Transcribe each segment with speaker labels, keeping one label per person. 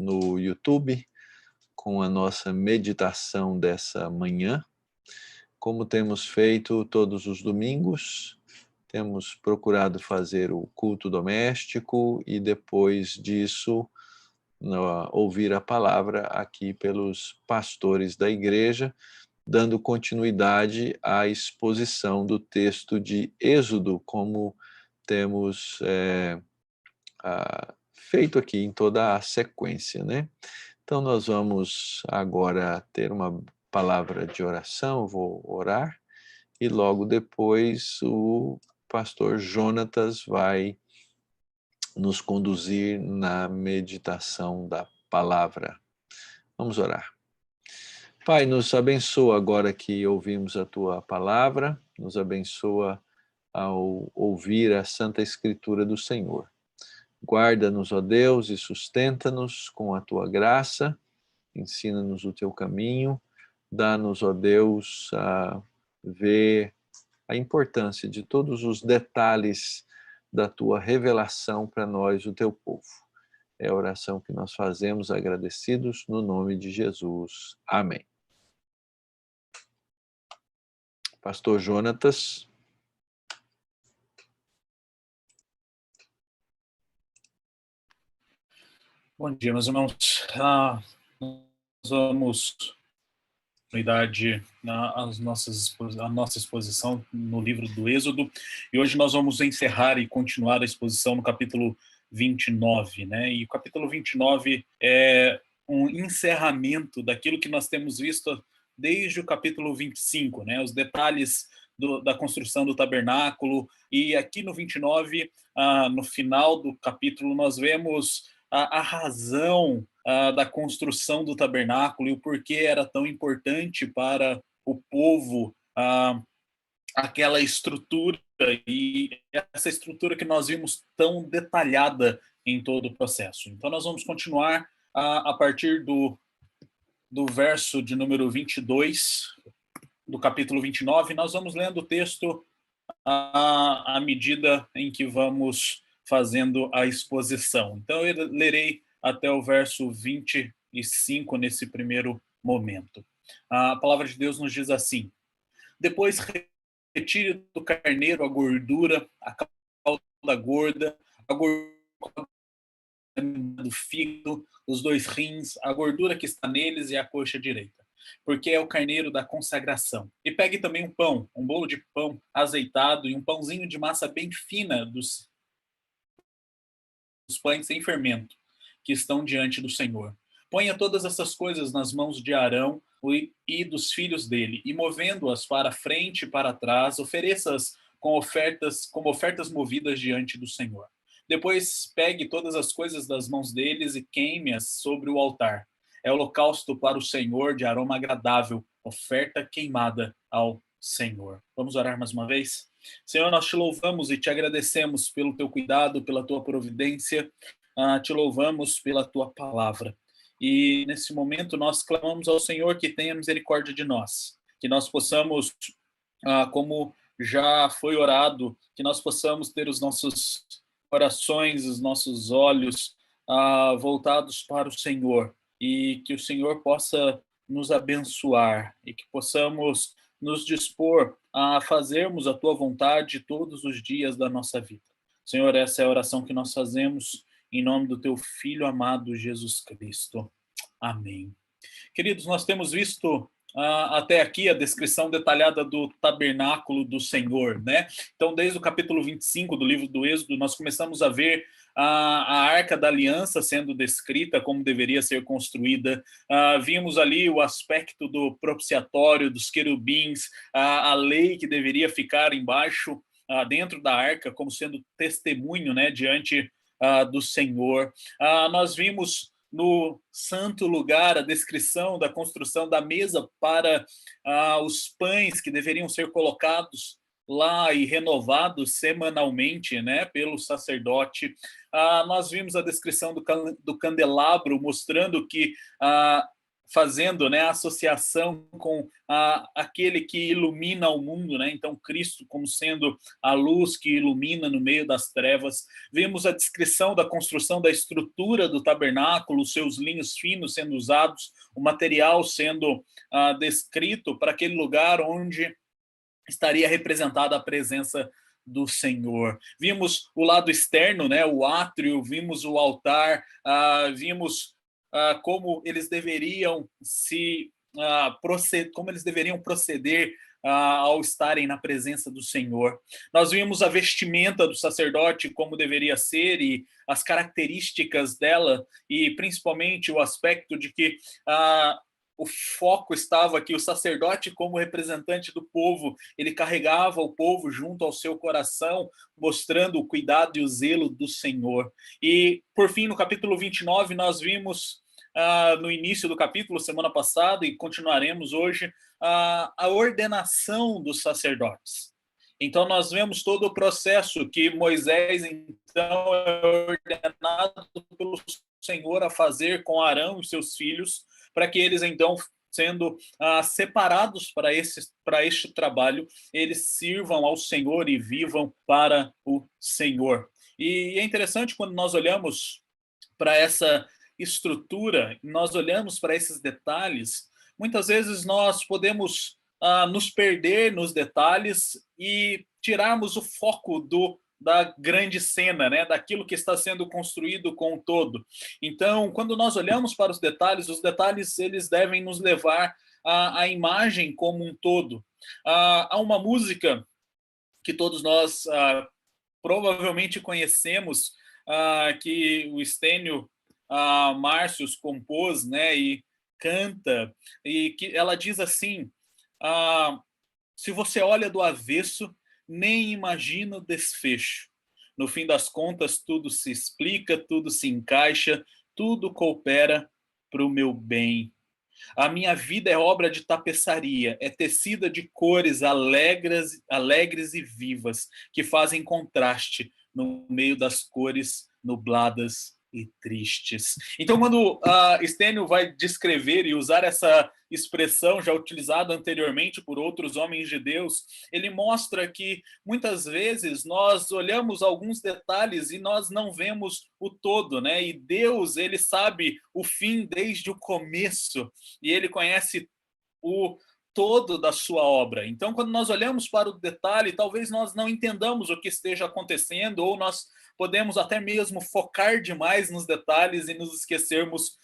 Speaker 1: no YouTube com a nossa meditação dessa manhã. Como temos feito todos os domingos, temos procurado fazer o culto doméstico e depois disso ouvir a palavra aqui pelos pastores da igreja, dando continuidade à exposição do texto de Êxodo, como temos feito aqui em toda a sequência, né? Então nós vamos agora ter uma palavra de oração, vou orar, e logo depois o pastor Jonatas vai nos conduzir na meditação da palavra. Vamos orar. Pai, nos abençoa agora que ouvimos a Tua palavra, nos abençoa ao ouvir a Santa Escritura do Senhor. Guarda-nos, ó Deus, e sustenta-nos com a Tua graça, ensina-nos o Teu caminho, dá-nos, ó Deus, a ver a importância de todos os detalhes da Tua revelação para nós, o Teu povo. É a oração que nós fazemos agradecidos no nome de Jesus. Amém. Pastor Jonatas.
Speaker 2: Bom dia, meus irmãos. Nós vamos continuidade a nossa exposição no livro do Êxodo, e hoje nós vamos encerrar e continuar a exposição no capítulo 29, né? E o capítulo 29 é um encerramento daquilo que nós temos visto desde o capítulo 25, né? Os detalhes da construção do tabernáculo, e aqui no 29, no final do capítulo, nós vemos a razão da construção do tabernáculo e o porquê era tão importante para o povo aquela estrutura, e essa estrutura que nós vimos tão detalhada em todo o processo. Então nós vamos continuar a partir do verso de número 22 do capítulo 29, nós vamos lendo o texto à medida em que vamos fazendo a exposição. Então eu lerei até o verso 25 nesse primeiro momento. A palavra de Deus nos diz assim: depois retire do carneiro a gordura, a cauda gorda, a gordura do fígado, os 2 rins, a gordura que está neles e a coxa direita, porque é o carneiro da consagração. E pegue também um pão, um bolo de pão azeitado e um pãozinho de massa bem fina dos pães sem fermento, que estão diante do Senhor. Ponha todas essas coisas nas mãos de Arão e dos filhos dele, e movendo-as para frente e para trás, ofereça-as como ofertas movidas diante do Senhor. Depois pegue todas as coisas das mãos deles e queime-as sobre o altar. É holocausto para o Senhor de aroma agradável, oferta queimada ao Senhor. Vamos orar mais uma vez? Senhor, nós te louvamos e te agradecemos pelo teu cuidado, pela tua providência, te louvamos pela tua palavra. E nesse momento nós clamamos ao Senhor que tenha misericórdia de nós, que nós possamos, como já foi orado, que nós possamos ter os nossos corações, os nossos olhos voltados para o Senhor, e que o Senhor possa nos abençoar e que possamos nos dispor a fazermos a tua vontade todos os dias da nossa vida. Senhor, essa é a oração que nós fazemos em nome do teu Filho amado Jesus Cristo. Amém. Queridos, nós temos visto até aqui a descrição detalhada do tabernáculo do Senhor, né? Então, desde o capítulo 25 do livro do Êxodo, nós começamos a ver a Arca da Aliança sendo descrita, como deveria ser construída. Vimos ali o aspecto do propiciatório, dos querubins, a lei que deveria ficar embaixo, dentro da arca, como sendo testemunho, né, diante do Senhor. Nós vimos no santo lugar a descrição da construção da mesa para os pães que deveriam ser colocados lá e renovados semanalmente, né, pelo sacerdote. Nós vimos a descrição do candelabro, mostrando que fazendo, né, a associação com aquele que ilumina o mundo, né? Então Cristo como sendo a luz que ilumina no meio das trevas. Vimos a descrição da construção da estrutura do tabernáculo, os seus linhos finos sendo usados, o material sendo descrito para aquele lugar onde estaria representada a presença do Senhor. Vimos o lado externo, né, o átrio, vimos o altar, vimos como eles deveriam como eles deveriam proceder ao estarem na presença do Senhor. Nós vimos a vestimenta do sacerdote como deveria ser e as características dela, e principalmente o aspecto de que o foco estava que o sacerdote, como representante do povo, ele carregava o povo junto ao seu coração, mostrando o cuidado e o zelo do Senhor. E, por fim, no capítulo 29, nós vimos, no início do capítulo, semana passada, e continuaremos hoje, a ordenação dos sacerdotes. Então, nós vemos todo o processo que Moisés, então, é ordenado pelo Senhor a fazer com Arão e seus filhos, para que eles, então, sendo separados para este trabalho, eles sirvam ao Senhor e vivam para o Senhor. E é interessante quando nós olhamos para essa estrutura, nós olhamos para esses detalhes, muitas vezes nós podemos nos perder nos detalhes e tirarmos o foco da grande cena, né, daquilo que está sendo construído com o todo. Então, quando nós olhamos para os detalhes eles devem nos levar à imagem como um todo. Há uma música que todos nós provavelmente conhecemos, que o Stênio Márcios compôs, né, e canta, e que ela diz assim: se você olha do avesso, nem imagina o desfecho. No fim das contas, tudo se explica, tudo se encaixa, tudo coopera para o meu bem. A minha vida é obra de tapeçaria, é tecida de cores alegres e vivas, que fazem contraste no meio das cores nubladas e tristes. Então, quando Stênio vai descrever e usar essa expressão já utilizada anteriormente por outros homens de Deus, ele mostra que muitas vezes nós olhamos alguns detalhes e nós não vemos o todo, né? E Deus, ele sabe o fim desde o começo e ele conhece o todo da sua obra. Então, quando nós olhamos para o detalhe, talvez nós não entendamos o que esteja acontecendo, ou nós podemos até mesmo focar demais nos detalhes e nos esquecermos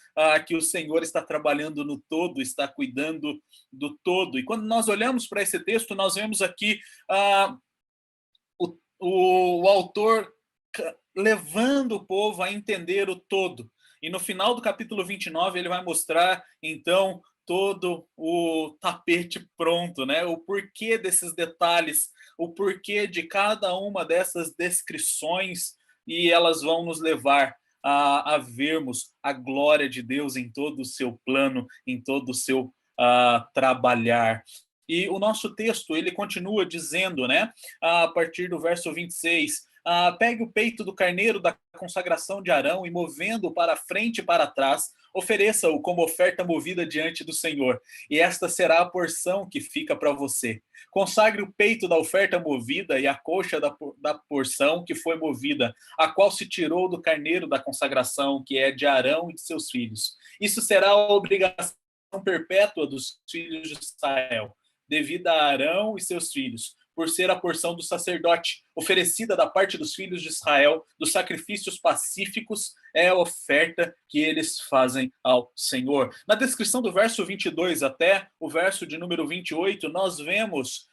Speaker 2: que o Senhor está trabalhando no todo, está cuidando do todo. E quando nós olhamos para esse texto, nós vemos aqui o autor levando o povo a entender o todo. E no final do capítulo 29, ele vai mostrar, então, todo o tapete pronto, né? O porquê desses detalhes, o porquê de cada uma dessas descrições, e elas vão nos levar a vermos a glória de Deus em todo o seu plano, em todo o seu trabalhar. E o nosso texto, ele continua dizendo, né, a partir do verso 26, pegue o peito do carneiro da consagração de Arão e, movendo-o para frente e para trás, ofereça-o como oferta movida diante do Senhor, e esta será a porção que fica para você. Consagre o peito da oferta movida e a coxa da porção que foi movida, a qual se tirou do carneiro da consagração, que é de Arão e de seus filhos. Isso será a obrigação perpétua dos filhos de Israel, devida a Arão e seus filhos, por ser a porção do sacerdote, oferecida da parte dos filhos de Israel, dos sacrifícios pacíficos, é a oferta que eles fazem ao Senhor. Na descrição do verso 22 até o verso de número 28, nós vemos,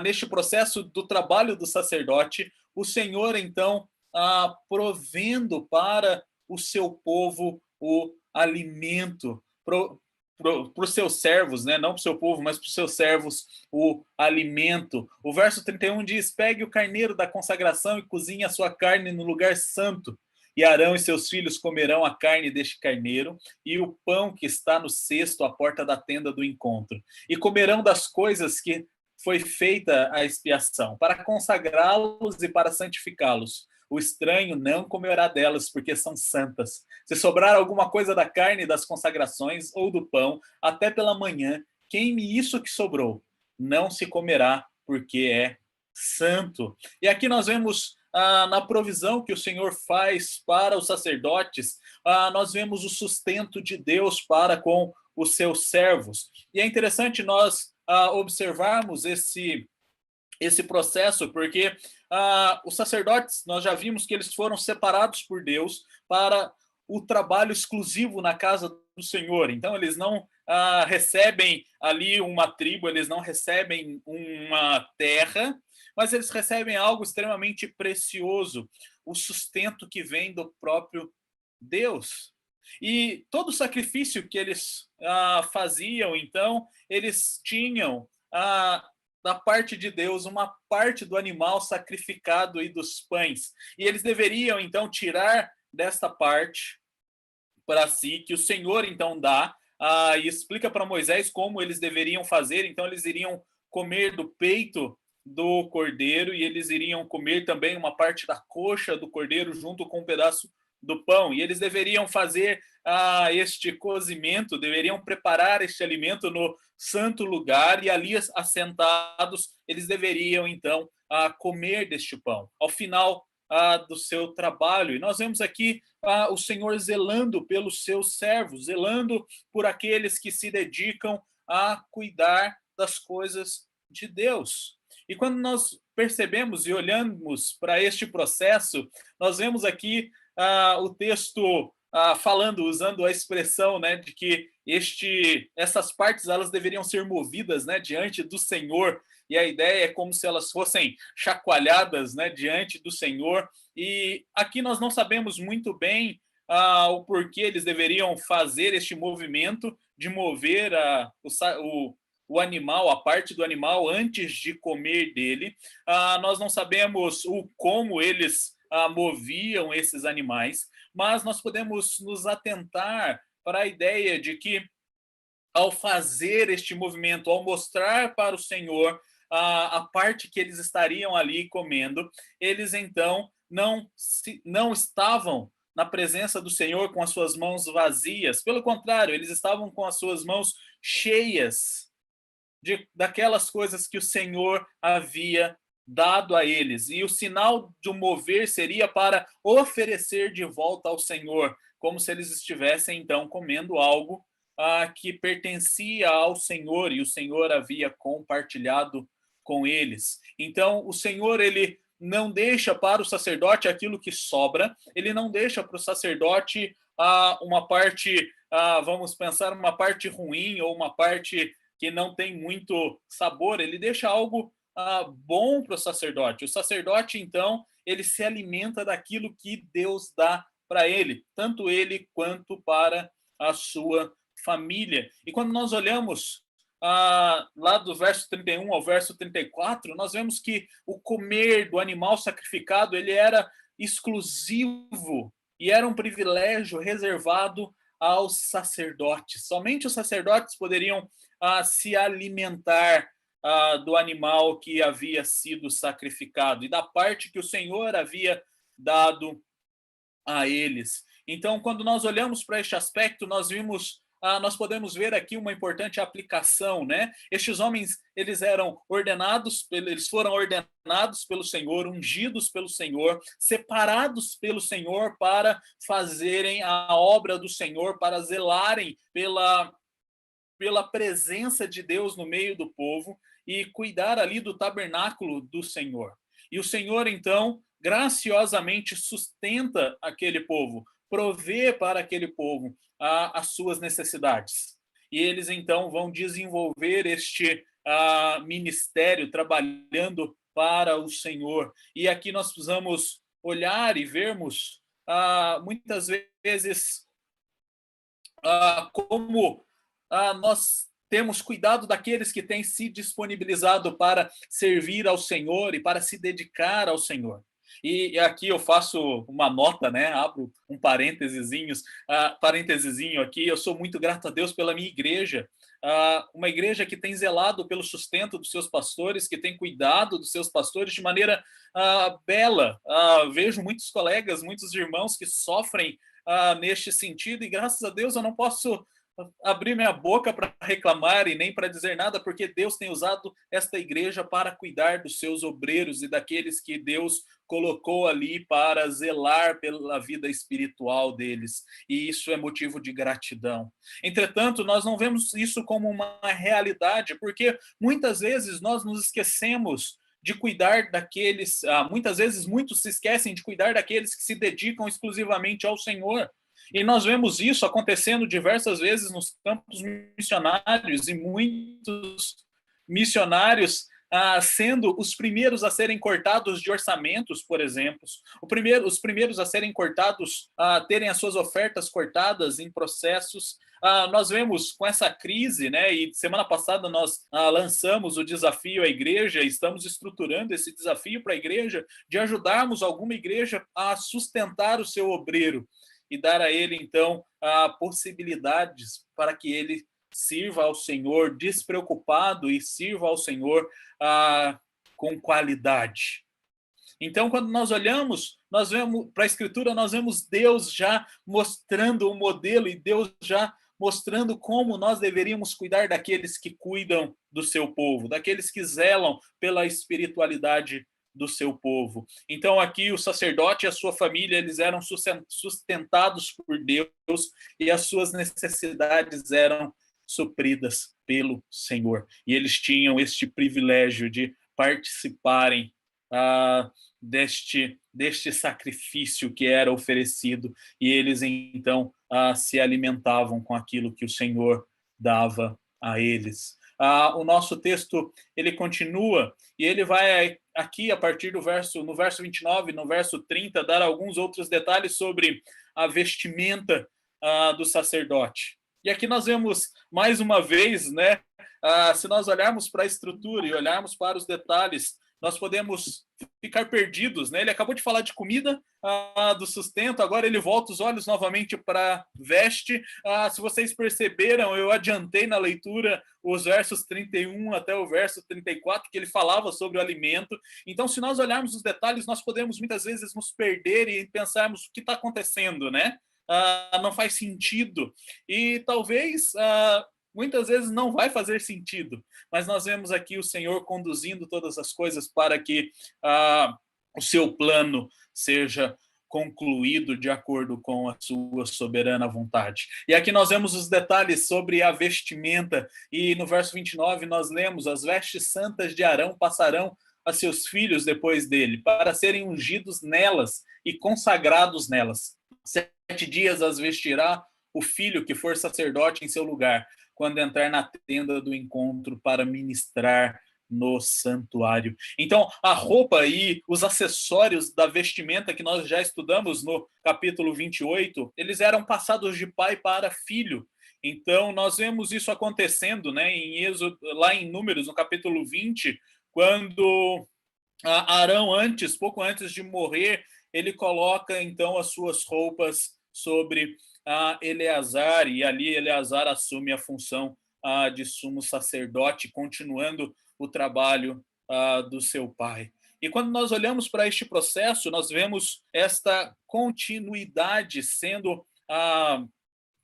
Speaker 2: neste processo do trabalho do sacerdote, o Senhor, então, provendo para o seu povo o alimento, para os seus servos, né? Não para o seu povo, mas para os seus servos, o alimento. O verso 31 diz: pegue o carneiro da consagração e cozinhe a sua carne no lugar santo. E Arão e seus filhos comerão a carne deste carneiro e o pão que está no cesto à porta da tenda do encontro. E comerão das coisas que foi feita a expiação, para consagrá-los e para santificá-los. o estranho não comerá delas, porque são santas. Se sobrar alguma coisa da carne das consagrações ou do pão, até pela manhã, queime isso que sobrou. Não se comerá, porque é santo. E aqui nós vemos na provisão que o Senhor faz para os sacerdotes, nós vemos o sustento de Deus para com os seus servos. E é interessante nós observarmos esse processo, porque os sacerdotes, nós já vimos que eles foram separados por Deus para o trabalho exclusivo na casa do Senhor. Então, eles não recebem ali uma tribo, eles não recebem uma terra, mas eles recebem algo extremamente precioso, o sustento que vem do próprio Deus. E todo o sacrifício que eles faziam, então, eles tinham da parte de Deus uma parte do animal sacrificado e dos pães. E eles deveriam, então, tirar desta parte para si, que o Senhor, então, dá, e explica para Moisés como eles deveriam fazer. Então, eles iriam comer do peito do cordeiro e eles iriam comer também uma parte da coxa do cordeiro junto com um pedaço do pão. E eles deveriam fazer este cozimento, deveriam preparar este alimento no santo lugar e ali assentados eles deveriam então comer deste pão. Ao final do seu trabalho. E nós vemos aqui o Senhor zelando pelos seus servos, zelando por aqueles que se dedicam a cuidar das coisas de Deus. E quando nós percebemos e olhamos para este processo, nós vemos aqui o texto falando, usando a expressão, né, de que essas partes elas deveriam ser movidas, né, diante do Senhor. E a ideia é como se elas fossem chacoalhadas, né, diante do Senhor. E aqui nós não sabemos muito bem o porquê eles deveriam fazer este movimento de mover o animal, a parte do animal, antes de comer dele. Nós não sabemos o como eles moviam esses animais, mas nós podemos nos atentar para a ideia de que, ao fazer este movimento, ao mostrar para o Senhor a parte que eles estariam ali comendo, eles então não estavam na presença do Senhor com as suas mãos vazias. Pelo contrário, eles estavam com as suas mãos cheias daquelas coisas que o Senhor havia dado a eles. E o sinal de um mover seria para oferecer de volta ao Senhor, como se eles estivessem então comendo algo que pertencia ao Senhor e o Senhor havia compartilhado com eles. Então, o Senhor, ele não deixa para o sacerdote aquilo que sobra, ele não deixa para o sacerdote uma parte, vamos pensar, uma parte ruim ou uma parte que não tem muito sabor, ele deixa algo bom para o sacerdote. O sacerdote, então, ele se alimenta daquilo que Deus dá para ele, tanto ele quanto para a sua família. E quando nós olhamos lá do verso 31 ao verso 34, nós vemos que o comer do animal sacrificado ele era exclusivo e era um privilégio reservado aos sacerdotes. Somente os sacerdotes poderiam se alimentar do animal que havia sido sacrificado e da parte que o Senhor havia dado a eles. Então, quando nós olhamos para este aspecto, nós podemos ver aqui uma importante aplicação, né? Estes homens, eles foram ordenados pelo Senhor, ungidos pelo Senhor, separados pelo Senhor para fazerem a obra do Senhor, para zelarem pela presença de Deus no meio do povo e cuidar ali do tabernáculo do Senhor. E o Senhor, então, graciosamente sustenta aquele povo, provê para aquele povo as suas necessidades. E eles, então, vão desenvolver este ministério trabalhando para o Senhor. E aqui nós precisamos olhar e vermos muitas vezes como nós temos cuidado daqueles que têm se disponibilizado para servir ao Senhor e para se dedicar ao Senhor. E aqui eu faço uma nota, né? Abro um parêntesezinho aqui. Eu sou muito grato a Deus pela minha igreja, uma igreja que tem zelado pelo sustento dos seus pastores, que tem cuidado dos seus pastores de maneira bela. Vejo muitos colegas, muitos irmãos que sofrem neste sentido, e graças a Deus eu não posso abrir minha boca para reclamar e nem para dizer nada, porque Deus tem usado esta igreja para cuidar dos seus obreiros e daqueles que Deus colocou ali para zelar pela vida espiritual deles, e isso é motivo de gratidão. Entretanto, nós não vemos isso como uma realidade, porque muitas vezes nós nos esquecemos de cuidar daqueles, muitas vezes muitos se esquecem de cuidar daqueles que se dedicam exclusivamente ao Senhor. E nós vemos isso acontecendo diversas vezes nos campos missionários, e muitos missionários sendo os primeiros a serem cortados de orçamentos, por exemplo, os primeiros a serem cortados, a terem as suas ofertas cortadas em processos. Nós vemos com essa crise, né? E semana passada nós lançamos o desafio à igreja, e estamos estruturando esse desafio para a igreja, de ajudarmos alguma igreja a sustentar o seu obreiro e dar a ele, então, possibilidades para que ele sirva ao Senhor despreocupado e sirva ao Senhor com qualidade. Então, quando nós olhamos, nós vemos para a Escritura, nós vemos Deus já mostrando o modelo, e Deus já mostrando como nós deveríamos cuidar daqueles que cuidam do seu povo, daqueles que zelam pela espiritualidade do seu povo. Então aqui o sacerdote e a sua família, eles eram sustentados por Deus, e as suas necessidades eram supridas pelo Senhor. E eles tinham este privilégio de participarem deste sacrifício que era oferecido, e eles então se alimentavam com aquilo que o Senhor dava a eles. O nosso texto, ele continua, e ele vai aqui, a partir no verso 29, no verso 30, dar alguns outros detalhes sobre a vestimenta do sacerdote. E aqui nós vemos, mais uma vez, né, se nós olharmos para a estrutura e olharmos para os detalhes, nós podemos ficar perdidos, né? Ele acabou de falar de comida, do sustento, agora ele volta os olhos novamente para a veste. Se vocês perceberam, eu adiantei na leitura os versos 31 até o verso 34, que ele falava sobre o alimento. Então, se nós olharmos os detalhes, nós podemos muitas vezes nos perder e pensarmos o que está acontecendo, né? Não faz sentido. E talvez muitas vezes não vai fazer sentido, mas nós vemos aqui o Senhor conduzindo todas as coisas para que o seu plano seja concluído de acordo com a sua soberana vontade. E aqui nós vemos os detalhes sobre a vestimenta, e no verso 29 nós lemos: as vestes santas de Arão passarão a seus filhos depois dele, para serem ungidos nelas e consagrados nelas. 7 dias as vestirá o filho que for sacerdote em seu lugar, quando entrar na tenda do encontro para ministrar no santuário. Então, a roupa e os acessórios da vestimenta que nós já estudamos no capítulo 28, eles eram passados de pai para filho. Então, nós vemos isso acontecendo, né, lá em Números, no capítulo 20, quando Arão, pouco antes de morrer, ele coloca, então, as suas roupas sobre Eleazar, e ali Eleazar assume a função de sumo sacerdote, continuando o trabalho do seu pai. E quando nós olhamos para este processo, nós vemos esta continuidade sendo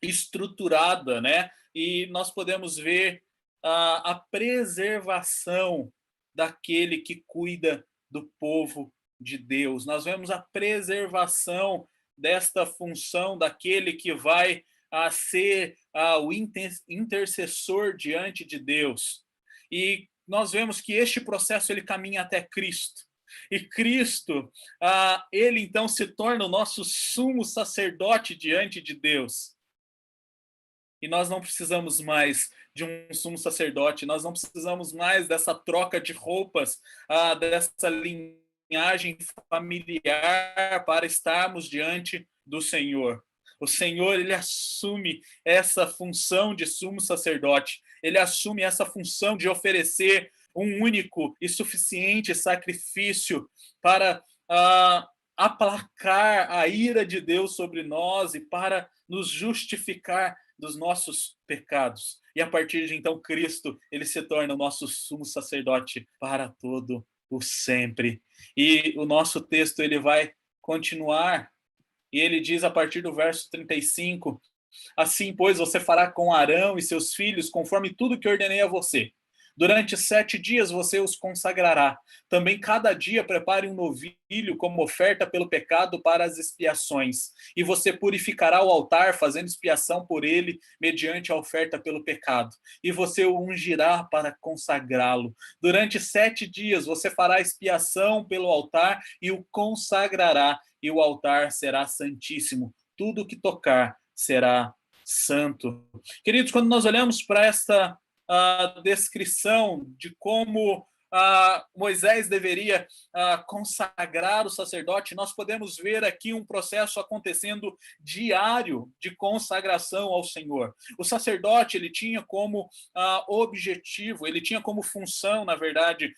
Speaker 2: estruturada, né? E nós podemos ver a preservação daquele que cuida do povo de Deus. Nós vemos a preservação desta função daquele que vai ser o intercessor diante de Deus. E nós vemos que este processo ele caminha até Cristo. E Cristo, ele então se torna o nosso sumo sacerdote diante de Deus. E nós não precisamos mais de um sumo sacerdote, nós não precisamos mais dessa troca de roupas, dessa linhagem familiar para estarmos diante do Senhor. O Senhor, ele assume essa função de sumo sacerdote, ele assume essa função de oferecer um único e suficiente sacrifício para aplacar a ira de Deus sobre nós e para nos justificar dos nossos pecados. E a partir de então, Cristo, ele se torna o nosso sumo sacerdote para todo o sempre. E o nosso texto, ele vai continuar, e ele diz a partir do verso 35, assim, pois, você fará com Arão e seus filhos conforme tudo que ordenei a você. Durante 7 dias você os consagrará. Também cada dia prepare um novilho como oferta pelo pecado para as expiações. E você purificará o altar, fazendo expiação por ele, mediante a oferta pelo pecado. E você o ungirá para consagrá-lo. Durante 7 dias você fará expiação pelo altar e o consagrará. E o altar será santíssimo. Tudo que tocar será santo. Queridos, quando nós olhamos para esta descrição de como Moisés deveria consagrar o sacerdote, nós podemos ver aqui um processo acontecendo diário de consagração ao Senhor. O sacerdote, ele tinha como objetivo, ele tinha como função, na verdade,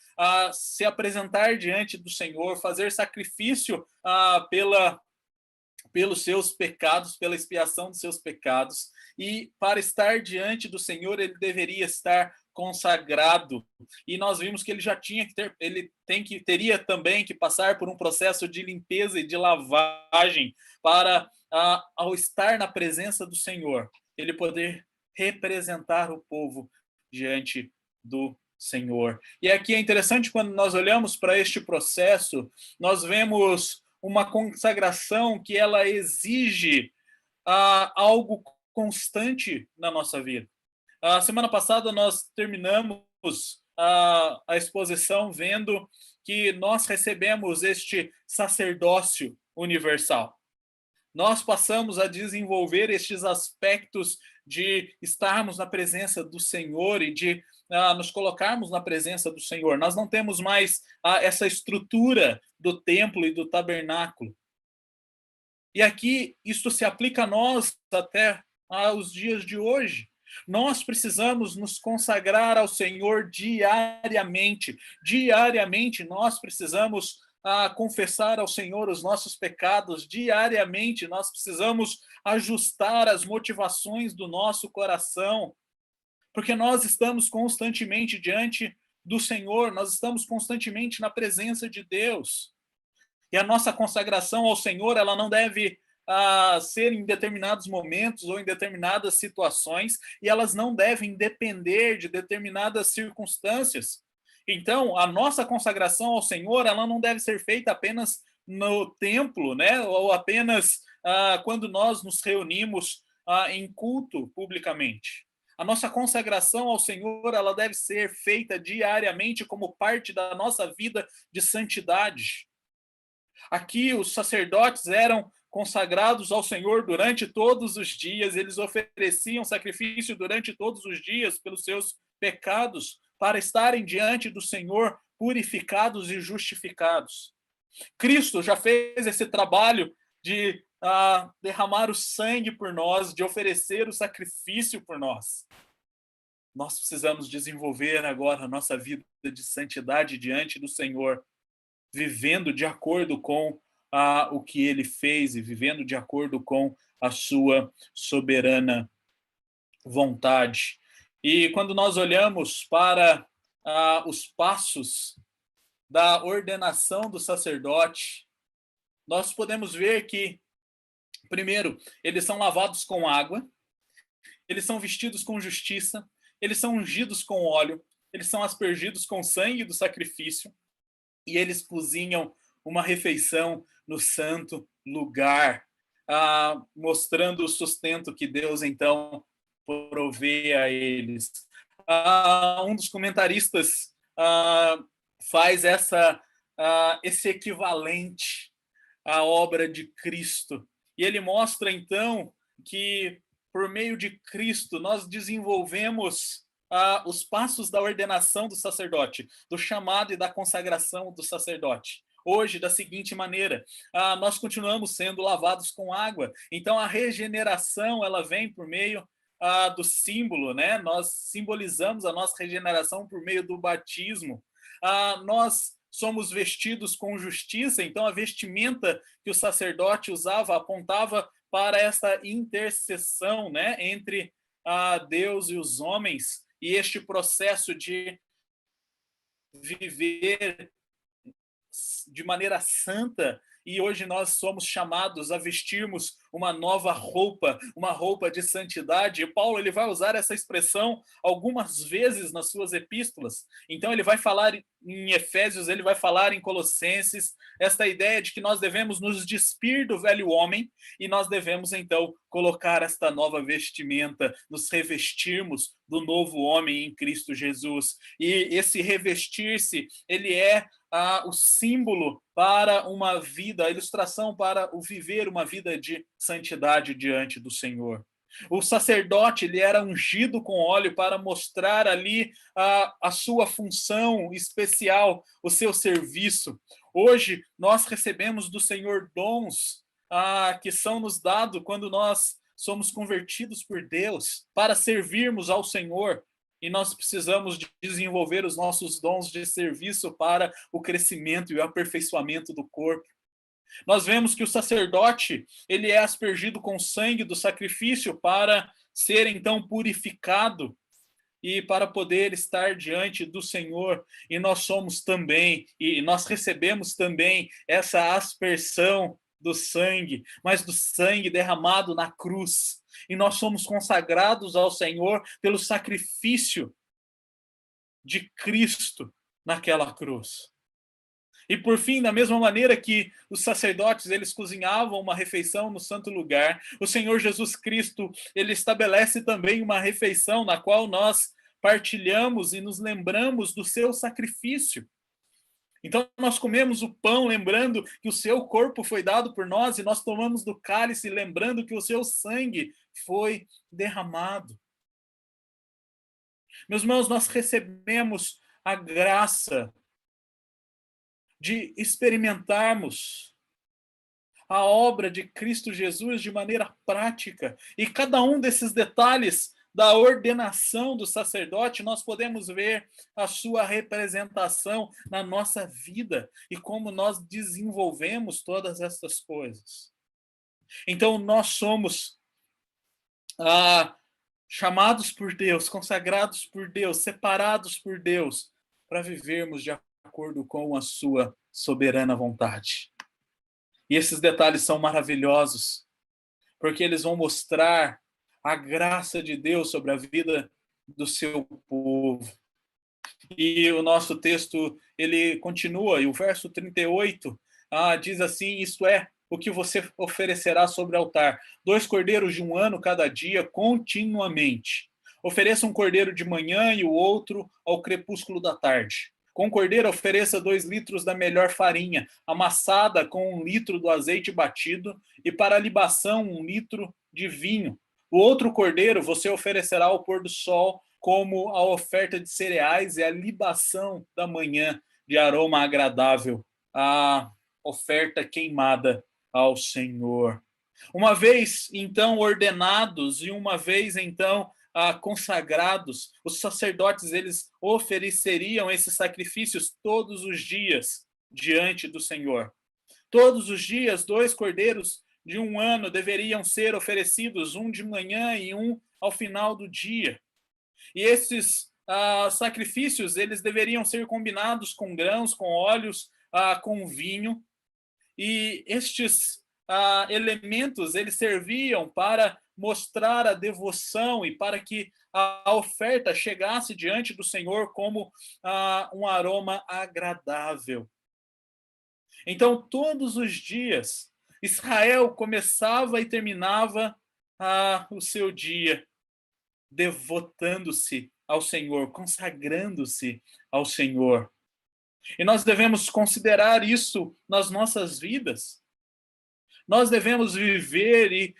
Speaker 2: se apresentar diante do Senhor, fazer sacrifício pelos seus pecados, pela expiação dos seus pecados, e para estar diante do Senhor ele deveria estar consagrado. E nós vimos que ele já tinha que ter, teria também que passar por um processo de limpeza e de lavagem para, ao estar na presença do Senhor, ele poder representar o povo diante do Senhor. E aqui é interessante, quando nós olhamos para este processo, nós vemos uma consagração que ela exige algo constante na nossa vida. A semana passada nós terminamos a exposição vendo que nós recebemos este sacerdócio universal. Nós passamos a desenvolver estes aspectos de estarmos na presença do Senhor e de nos colocarmos na presença do Senhor. Nós não temos mais essa estrutura do templo e do tabernáculo. E aqui, isto se aplica a nós até aos dias de hoje. Nós precisamos nos consagrar ao Senhor diariamente. Diariamente, nós precisamos confessar ao Senhor os nossos pecados. Diariamente, nós precisamos ajustar as motivações do nosso coração, porque nós estamos constantemente diante do Senhor, nós estamos constantemente na presença de Deus. E a nossa consagração ao Senhor, ela não deve ser em determinados momentos ou em determinadas situações, e elas não devem depender de determinadas circunstâncias. Então, a nossa consagração ao Senhor, ela não deve ser feita apenas no templo, né? Ou apenas quando nós nos reunimos em culto publicamente. A nossa consagração ao Senhor, ela deve ser feita diariamente como parte da nossa vida de santidade. Aqui os sacerdotes eram consagrados ao Senhor durante todos os dias, eles ofereciam sacrifício durante todos os dias pelos seus pecados, para estarem diante do Senhor purificados e justificados. Cristo já fez esse trabalho de derramar o sangue por nós, de oferecer o sacrifício por nós. Nós precisamos desenvolver agora a nossa vida de santidade diante do Senhor, vivendo de acordo com o que ele fez e vivendo de acordo com a sua soberana vontade. E quando nós olhamos para os passos da ordenação do sacerdote, nós podemos ver que, primeiro, eles são lavados com água, eles são vestidos com justiça, eles são ungidos com óleo, eles são aspergidos com sangue do sacrifício, e eles cozinham uma refeição no santo lugar, mostrando o sustento que Deus, então, provê a eles. Um dos comentaristas faz esse equivalente à obra de Cristo. E ele mostra, então, que por meio de Cristo nós desenvolvemos os passos da ordenação do sacerdote, do chamado e da consagração do sacerdote. Hoje, da seguinte maneira, nós continuamos sendo lavados com água. Então, a regeneração ela vem por meio do símbolo, né? Nós simbolizamos a nossa regeneração por meio do batismo. Nós somos vestidos com justiça. Então a vestimenta que o sacerdote usava apontava para essa intercessão, né, entre Deus e os homens, e este processo de viver de maneira santa. E hoje nós somos chamados a vestirmos uma nova roupa, uma roupa de santidade. E Paulo, ele vai usar essa expressão algumas vezes nas suas epístolas. Então ele vai falar em Efésios, ele vai falar em Colossenses, esta ideia de que nós devemos nos despir do velho homem e nós devemos então colocar esta nova vestimenta, nos revestirmos do novo homem em Cristo Jesus. E esse revestir-se, ele é o símbolo para uma vida, a ilustração para o viver uma vida de santidade diante do Senhor. O sacerdote, ele era ungido com óleo para mostrar ali a sua função especial, o seu serviço. Hoje, nós recebemos do Senhor dons que são nos dados quando nós somos convertidos por Deus para servirmos ao Senhor. E nós precisamos desenvolver os nossos dons de serviço para o crescimento e o aperfeiçoamento do corpo. Nós vemos que o sacerdote, ele é aspergido com sangue do sacrifício para ser então purificado e para poder estar diante do Senhor. E nós somos também, e nós recebemos também essa aspersão do sangue, mas do sangue derramado na cruz. E nós somos consagrados ao Senhor pelo sacrifício de Cristo naquela cruz. E por fim, da mesma maneira que os sacerdotes, eles cozinhavam uma refeição no santo lugar, o Senhor Jesus Cristo, ele estabelece também uma refeição na qual nós partilhamos e nos lembramos do seu sacrifício. Então nós comemos o pão lembrando que o seu corpo foi dado por nós, e nós tomamos do cálice lembrando que o seu sangue foi derramado. Meus irmãos, nós recebemos a graça de experimentarmos a obra de Cristo Jesus de maneira prática. E cada um desses detalhes da ordenação do sacerdote, nós podemos ver a sua representação na nossa vida e como nós desenvolvemos todas essas coisas. Então, nós somos chamados por Deus, consagrados por Deus, separados por Deus, para vivermos de acordo com a sua soberana vontade. E esses detalhes são maravilhosos, porque eles vão mostrar a graça de Deus sobre a vida do seu povo. E o nosso texto, ele continua, e o verso 38 diz assim: isto é, o que você oferecerá sobre o altar: 2 cordeiros de 1 ano cada dia, continuamente. Ofereça um cordeiro de manhã e o outro ao crepúsculo da tarde. Com o cordeiro, ofereça 2 litros da melhor farinha, amassada com 1 litro do azeite batido, e para a libação 1 litro de vinho. O outro cordeiro você oferecerá ao pôr do sol, como a oferta de cereais e a libação da manhã de aroma agradável, a oferta queimada ao Senhor. Uma vez, então, ordenados e uma vez, então, consagrados, os sacerdotes, eles ofereceriam esses sacrifícios todos os dias diante do Senhor. Todos os dias, 2 cordeiros de 1 ano deveriam ser oferecidos, um de manhã e um ao final do dia. E esses sacrifícios, eles deveriam ser combinados com grãos, com óleos, com vinho. E estes elementos, eles serviam para mostrar a devoção e para que a oferta chegasse diante do Senhor como um aroma agradável. Então, todos os dias, Israel começava e terminava o seu dia devotando-se ao Senhor, consagrando-se ao Senhor. E nós devemos considerar isso nas nossas vidas. Nós devemos viver e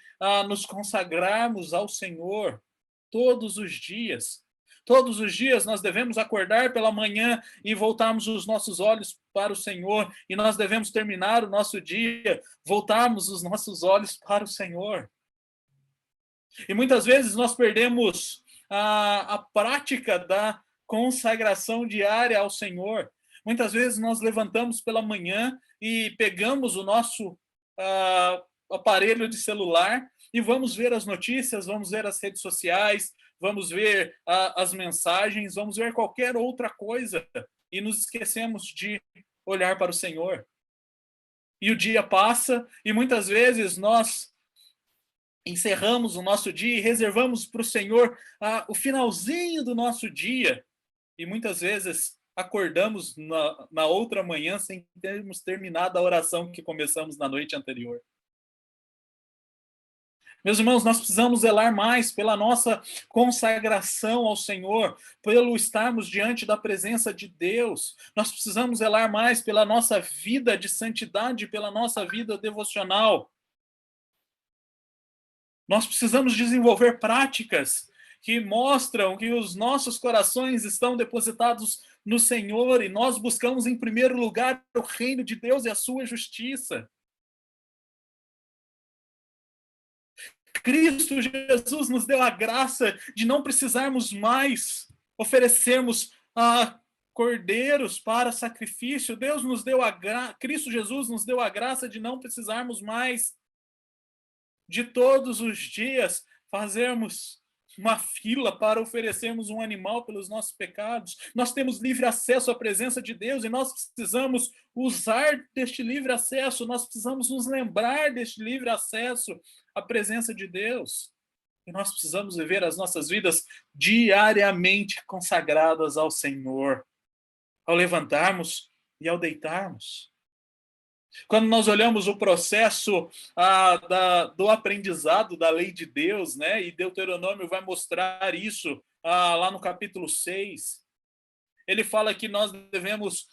Speaker 2: nos consagrarmos ao Senhor todos os dias. Todos os dias nós devemos acordar pela manhã e voltarmos os nossos olhos para o Senhor. E nós devemos terminar o nosso dia, voltarmos os nossos olhos para o Senhor. E muitas vezes nós perdemos a prática da consagração diária ao Senhor. Muitas vezes nós levantamos pela manhã e pegamos o nosso aparelho de celular e vamos ver as notícias, vamos ver as redes sociais, vamos ver as mensagens, vamos ver qualquer outra coisa e nos esquecemos de olhar para o Senhor. E o dia passa e muitas vezes nós encerramos o nosso dia e reservamos para o Senhor o finalzinho do nosso dia. E muitas vezes acordamos na outra manhã sem termos terminado a oração que começamos na noite anterior. Meus irmãos, nós precisamos zelar mais pela nossa consagração ao Senhor, pelo estarmos diante da presença de Deus. Nós precisamos zelar mais pela nossa vida de santidade, pela nossa vida devocional. Nós precisamos desenvolver práticas que mostram que os nossos corações estão depositados no Senhor e nós buscamos em primeiro lugar o reino de Deus e a sua justiça. Cristo Jesus nos deu a graça de não precisarmos mais oferecermos cordeiros para sacrifício. Deus nos deu Cristo Jesus nos deu a graça de não precisarmos mais de todos os dias fazermos uma fila para oferecermos um animal pelos nossos pecados. Nós temos livre acesso à presença de Deus e nós precisamos usar deste livre acesso, nós precisamos nos lembrar deste livre acesso à presença de Deus. E nós precisamos viver as nossas vidas diariamente consagradas ao Senhor, ao levantarmos e ao deitarmos. Quando nós olhamos o processo do aprendizado da lei de Deus, né, e Deuteronômio vai mostrar isso lá no capítulo 6, ele fala que nós devemos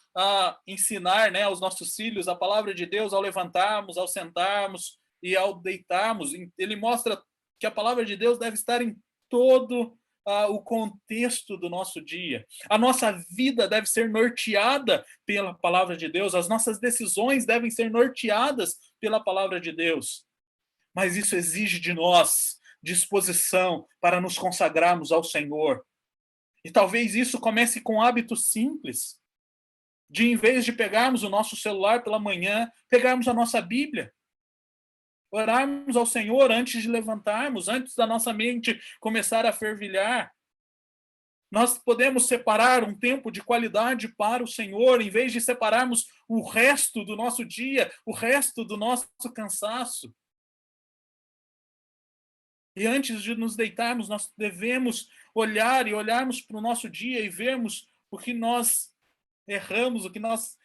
Speaker 2: ensinar, né, aos nossos filhos a palavra de Deus ao levantarmos, ao sentarmos e ao deitarmos. Ele mostra que a palavra de Deus deve estar em todo o contexto do nosso dia. A nossa vida deve ser norteada pela palavra de Deus, as nossas decisões devem ser norteadas pela palavra de Deus. Mas isso exige de nós disposição para nos consagrarmos ao Senhor. E talvez isso comece com hábitos simples, de em vez de pegarmos o nosso celular pela manhã, pegarmos a nossa Bíblia. Orarmos ao Senhor antes de levantarmos, antes da nossa mente começar a fervilhar. Nós podemos separar um tempo de qualidade para o Senhor, em vez de separarmos o resto do nosso dia, o resto do nosso cansaço. E antes de nos deitarmos, nós devemos olhar e olharmos para o nosso dia e vermos o que nós erramos, o que nós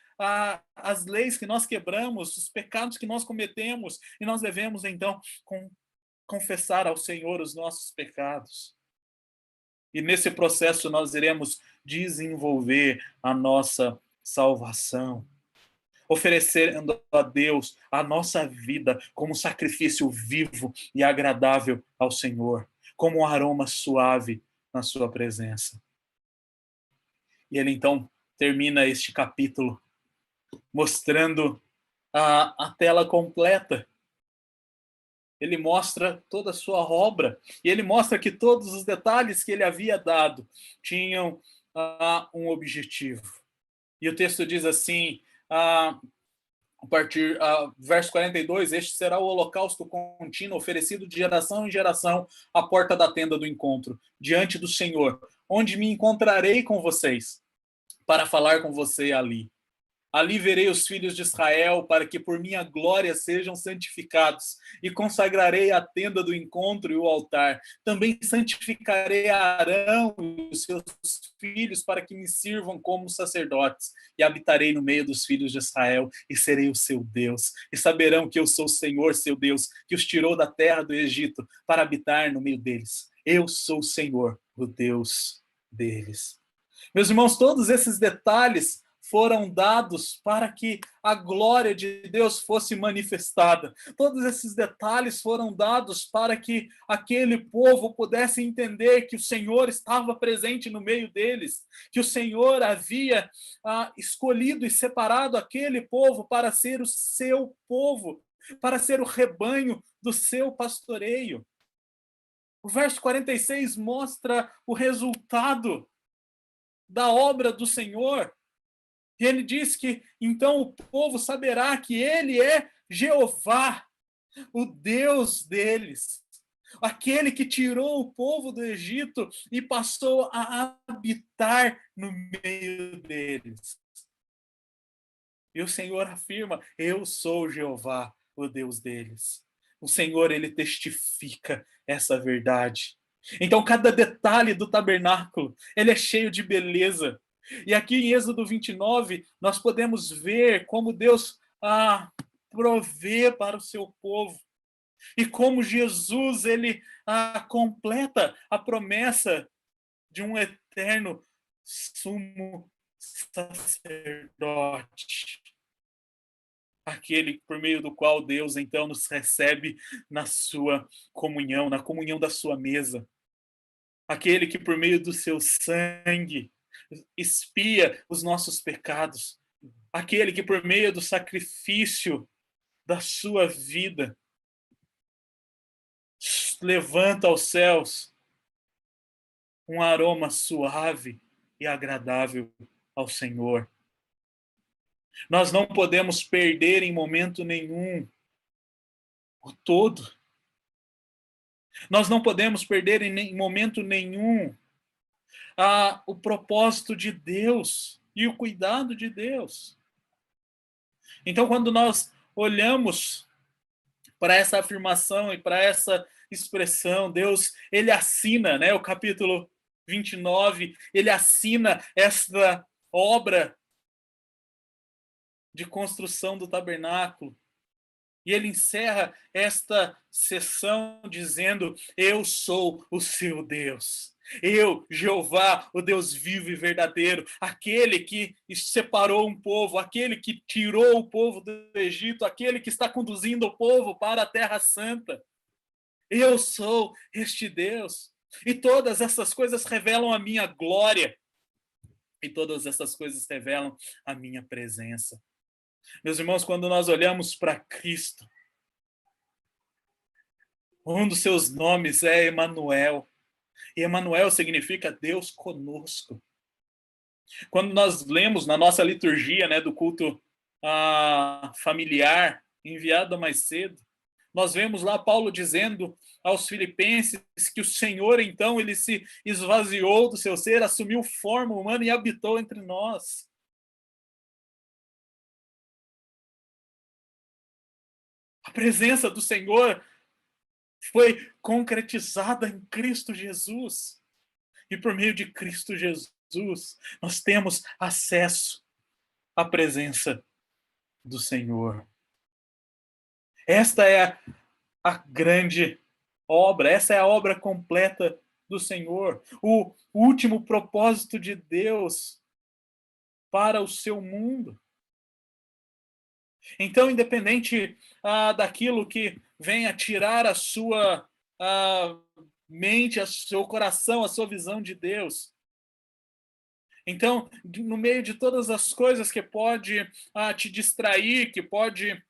Speaker 2: as leis que nós quebramos, os pecados que nós cometemos, e nós devemos, então, confessar ao Senhor os nossos pecados. E nesse processo nós iremos desenvolver a nossa salvação, oferecendo a Deus a nossa vida como sacrifício vivo e agradável ao Senhor, como um aroma suave na sua presença. E ele, então, termina este capítulo mostrando a tela completa. Ele mostra toda a sua obra e ele mostra que todos os detalhes que ele havia dado tinham um objetivo. E o texto diz assim, a partir verso 42, este será o holocausto contínuo oferecido de geração em geração à porta da tenda do encontro, diante do Senhor, onde me encontrarei com vocês, para falar com você ali. Ali verei os filhos de Israel, para que por minha glória sejam santificados, e consagrarei a tenda do encontro e o altar. Também santificarei Arão e os seus filhos, para que me sirvam como sacerdotes, e habitarei no meio dos filhos de Israel, e serei o seu Deus. E saberão que eu sou o Senhor, seu Deus, que os tirou da terra do Egito, para habitar no meio deles. Eu sou o Senhor, o Deus deles. Meus irmãos, todos esses detalhes foram dados para que a glória de Deus fosse manifestada. Todos esses detalhes foram dados para que aquele povo pudesse entender que o Senhor estava presente no meio deles, que o Senhor havia escolhido e separado aquele povo para ser o seu povo, para ser o rebanho do seu pastoreio. O verso 46 mostra o resultado da obra do Senhor. E ele diz que então o povo saberá que ele é Jeová, o Deus deles, aquele que tirou o povo do Egito e passou a habitar no meio deles. E o Senhor afirma: eu sou Jeová, o Deus deles. O Senhor, ele testifica essa verdade. Então, cada detalhe do tabernáculo, ele é cheio de beleza. E aqui em Êxodo 29, nós podemos ver como Deus provê para o seu povo. E como Jesus, ele completa a promessa de um eterno sumo sacerdote. Aquele por meio do qual Deus então nos recebe na sua comunhão, na comunhão da sua mesa. Aquele que por meio do seu sangue expia os nossos pecados. Aquele que por meio do sacrifício da sua vida levanta aos céus um aroma suave e agradável ao Senhor. Nós não podemos perder em momento nenhum o todo. Nós não podemos perder em momento nenhum o propósito de Deus e o cuidado de Deus. Então, quando nós olhamos para essa afirmação e para essa expressão, Deus, ele assina, né, o capítulo 29, ele assina esta obra de construção do tabernáculo. E ele encerra esta sessão dizendo: eu sou o seu Deus. Eu, Jeová, o Deus vivo e verdadeiro, aquele que separou um povo, aquele que tirou o povo do Egito, aquele que está conduzindo o povo para a Terra Santa. Eu sou este Deus. E todas essas coisas revelam a minha glória. E todas essas coisas revelam a minha presença. Meus irmãos, quando nós olhamos para Cristo, um dos seus nomes é Emanuel. E Emanuel significa Deus conosco. Quando nós lemos na nossa liturgia, né, do culto familiar, enviado mais cedo, nós vemos lá Paulo dizendo aos filipenses que o Senhor, então, ele se esvaziou do seu ser, assumiu forma humana e habitou entre nós. A presença do Senhor foi concretizada em Cristo Jesus. E por meio de Cristo Jesus, nós temos acesso à presença do Senhor. Esta é a grande obra, essa é a obra completa do Senhor. O último propósito de Deus para o seu mundo. Então, independente daquilo que venha tirar a sua mente, o seu coração, a sua visão de Deus. Então, no meio de todas as coisas que pode te distrair, que pode,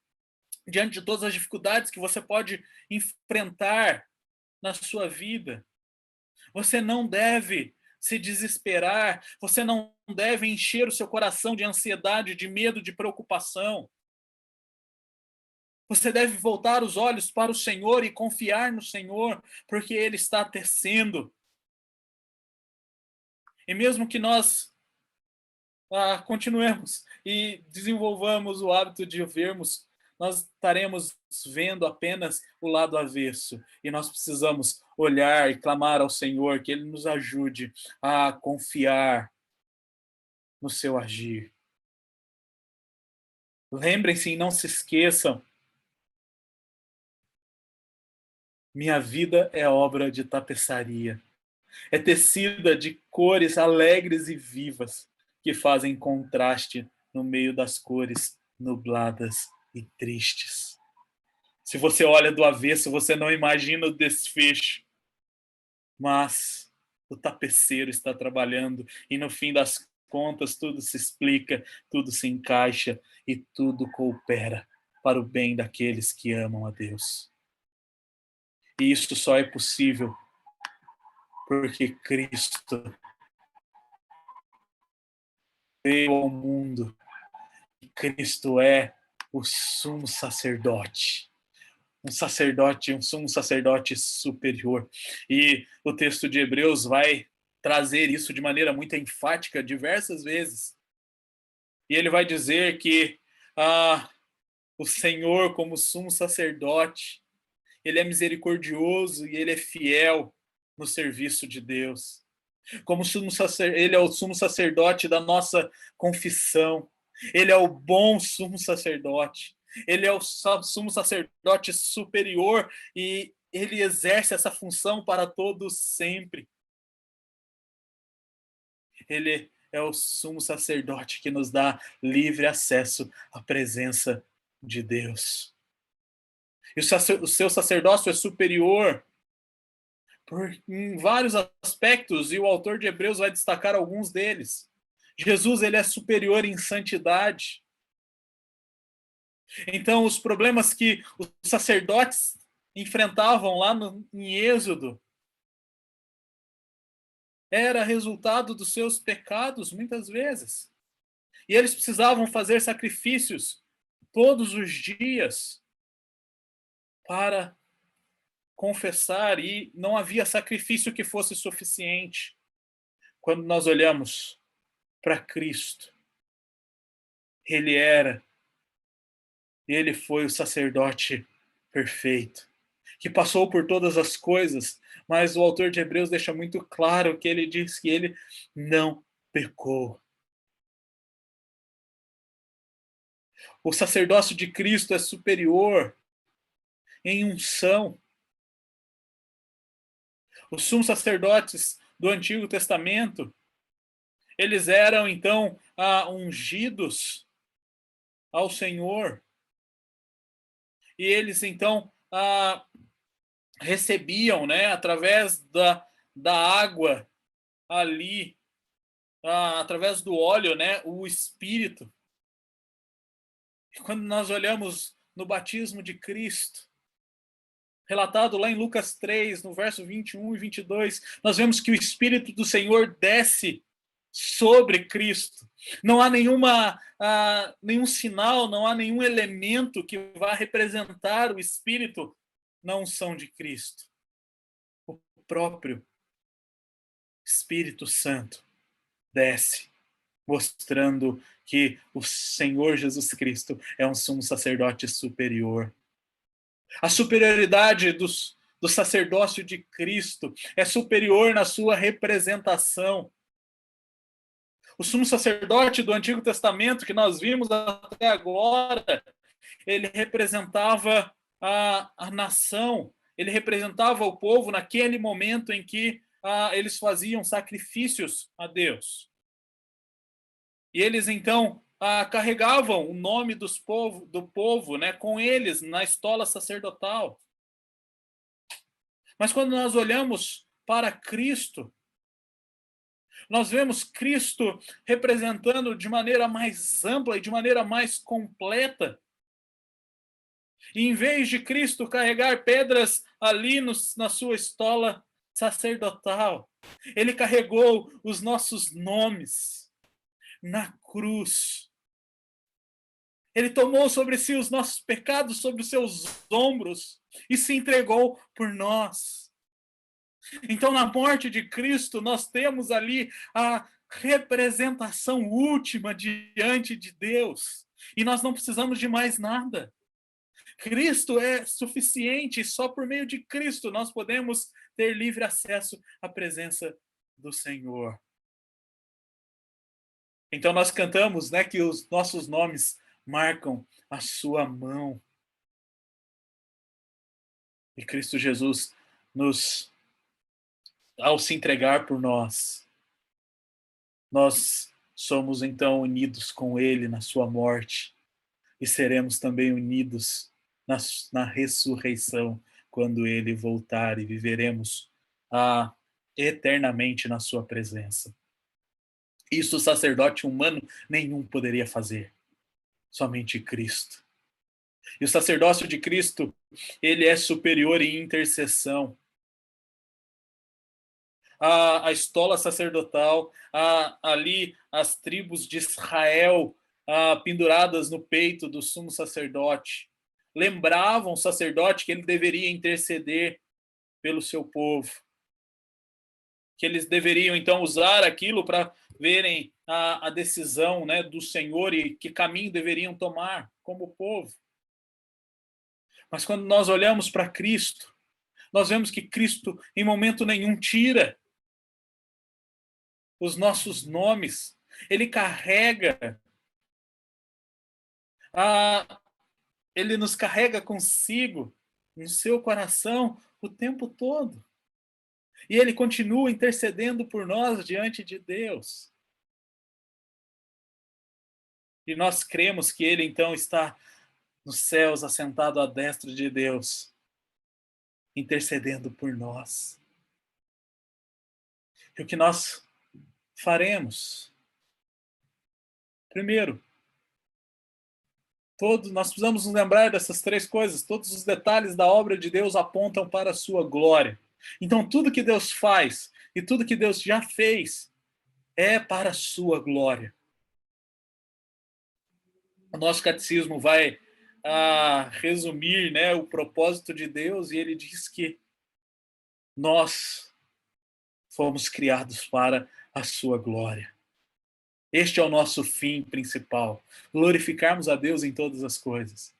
Speaker 2: diante de todas as dificuldades que você pode enfrentar na sua vida, você não deve se desesperar, você não deve encher o seu coração de ansiedade, de medo, de preocupação. Você deve voltar os olhos para o Senhor e confiar no Senhor, porque Ele está tecendo. E mesmo que nós continuemos e desenvolvamos o hábito de vermos, nós estaremos vendo apenas o lado avesso. E nós precisamos olhar e clamar ao Senhor que Ele nos ajude a confiar no seu agir. Lembrem-se e não se esqueçam: minha vida é obra de tapeçaria. É tecida de cores alegres e vivas que fazem contraste no meio das cores nubladas e tristes. Se você olha do avesso, você não imagina o desfecho. Mas o tapeceiro está trabalhando e no fim das contas tudo se explica, tudo se encaixa e tudo coopera para o bem daqueles que amam a Deus. E isso só é possível porque Cristo veio ao mundo Cristo é o sumo sacerdote. Um sumo sacerdote superior. E o texto de Hebreus vai trazer isso de maneira muito enfática diversas vezes. E ele vai dizer que o Senhor, como sumo sacerdote, ele é misericordioso e ele é fiel no serviço de Deus. Como ele é o sumo sacerdote da nossa confissão. Ele é o bom sumo sacerdote. Ele é o sumo sacerdote superior e ele exerce essa função para todos sempre. Ele é o sumo sacerdote que nos dá livre acesso à presença de Deus. E o seu sacerdócio é superior em vários aspectos, e o autor de Hebreus vai destacar alguns deles. Jesus, ele é superior em santidade. Então, os problemas que os sacerdotes enfrentavam lá em Êxodo era resultado dos seus pecados, muitas vezes. E eles precisavam fazer sacrifícios todos os dias para confessar, e não havia sacrifício que fosse suficiente. Quando nós olhamos para Cristo, ele foi o sacerdote perfeito, que passou por todas as coisas, mas o autor de Hebreus deixa muito claro que ele diz que ele não pecou. O sacerdócio de Cristo é superior em unção. Os sumos sacerdotes do Antigo Testamento, eles eram, então, ungidos ao Senhor. E eles, então, recebiam, né, através da água ali, através do óleo, né, o Espírito. E quando nós olhamos no batismo de Cristo, relatado lá em Lucas 3, no verso 21 e 22, nós vemos que o Espírito do Senhor desce sobre Cristo. Não há nenhum sinal, não há nenhum elemento que vá representar o Espírito na unção de Cristo. O próprio Espírito Santo desce, mostrando que o Senhor Jesus Cristo é um sumo sacerdote superior. A superioridade do sacerdócio de Cristo é superior na sua representação. O sumo sacerdote do Antigo Testamento, que nós vimos até agora, ele representava a nação, ele representava o povo naquele momento em que eles faziam sacrifícios a Deus. E eles, então, carregavam o nome do povo, né, com eles na estola sacerdotal. Mas quando nós olhamos para Cristo, nós vemos Cristo representando de maneira mais ampla e de maneira mais completa. E em vez de Cristo carregar pedras ali na sua estola sacerdotal, ele carregou os nossos nomes na cruz. Ele tomou sobre si os nossos pecados sobre os seus ombros e se entregou por nós. Então, na morte de Cristo, nós temos ali a representação última diante de Deus. E nós não precisamos de mais nada. Cristo é suficiente, só por meio de Cristo nós podemos ter livre acesso à presença do Senhor. Então nós cantamos, né, que os nossos nomes marcam a sua mão. E Cristo Jesus ao se entregar por nós somos então unidos com ele na sua morte e seremos também unidos na ressurreição quando ele voltar e viveremos eternamente na sua presença. Isso o sacerdote humano nenhum poderia fazer, somente Cristo. E o sacerdócio de Cristo, ele é superior em intercessão. A estola sacerdotal, ali as tribos de Israel penduradas no peito do sumo sacerdote, lembravam o sacerdote que ele deveria interceder pelo seu povo, que eles deveriam então usar aquilo para verem a decisão, né, do Senhor e que caminho deveriam tomar como povo. Mas quando nós olhamos para Cristo, nós vemos que Cristo em momento nenhum tira os nossos nomes. Ele carrega, ele nos carrega consigo no seu coração o tempo todo. E ele continua intercedendo por nós diante de Deus. E nós cremos que ele então está nos céus, assentado à destra de Deus, intercedendo por nós. E o que nós faremos? Primeiro, nós precisamos nos lembrar dessas três coisas. Todos os detalhes da obra de Deus apontam para a sua glória. Então, tudo que Deus faz e tudo que Deus já fez é para a sua glória. O nosso catecismo vai resumir, né, o propósito de Deus, e ele diz que nós fomos criados para a sua glória. Este é o nosso fim principal, glorificarmos a Deus em todas as coisas.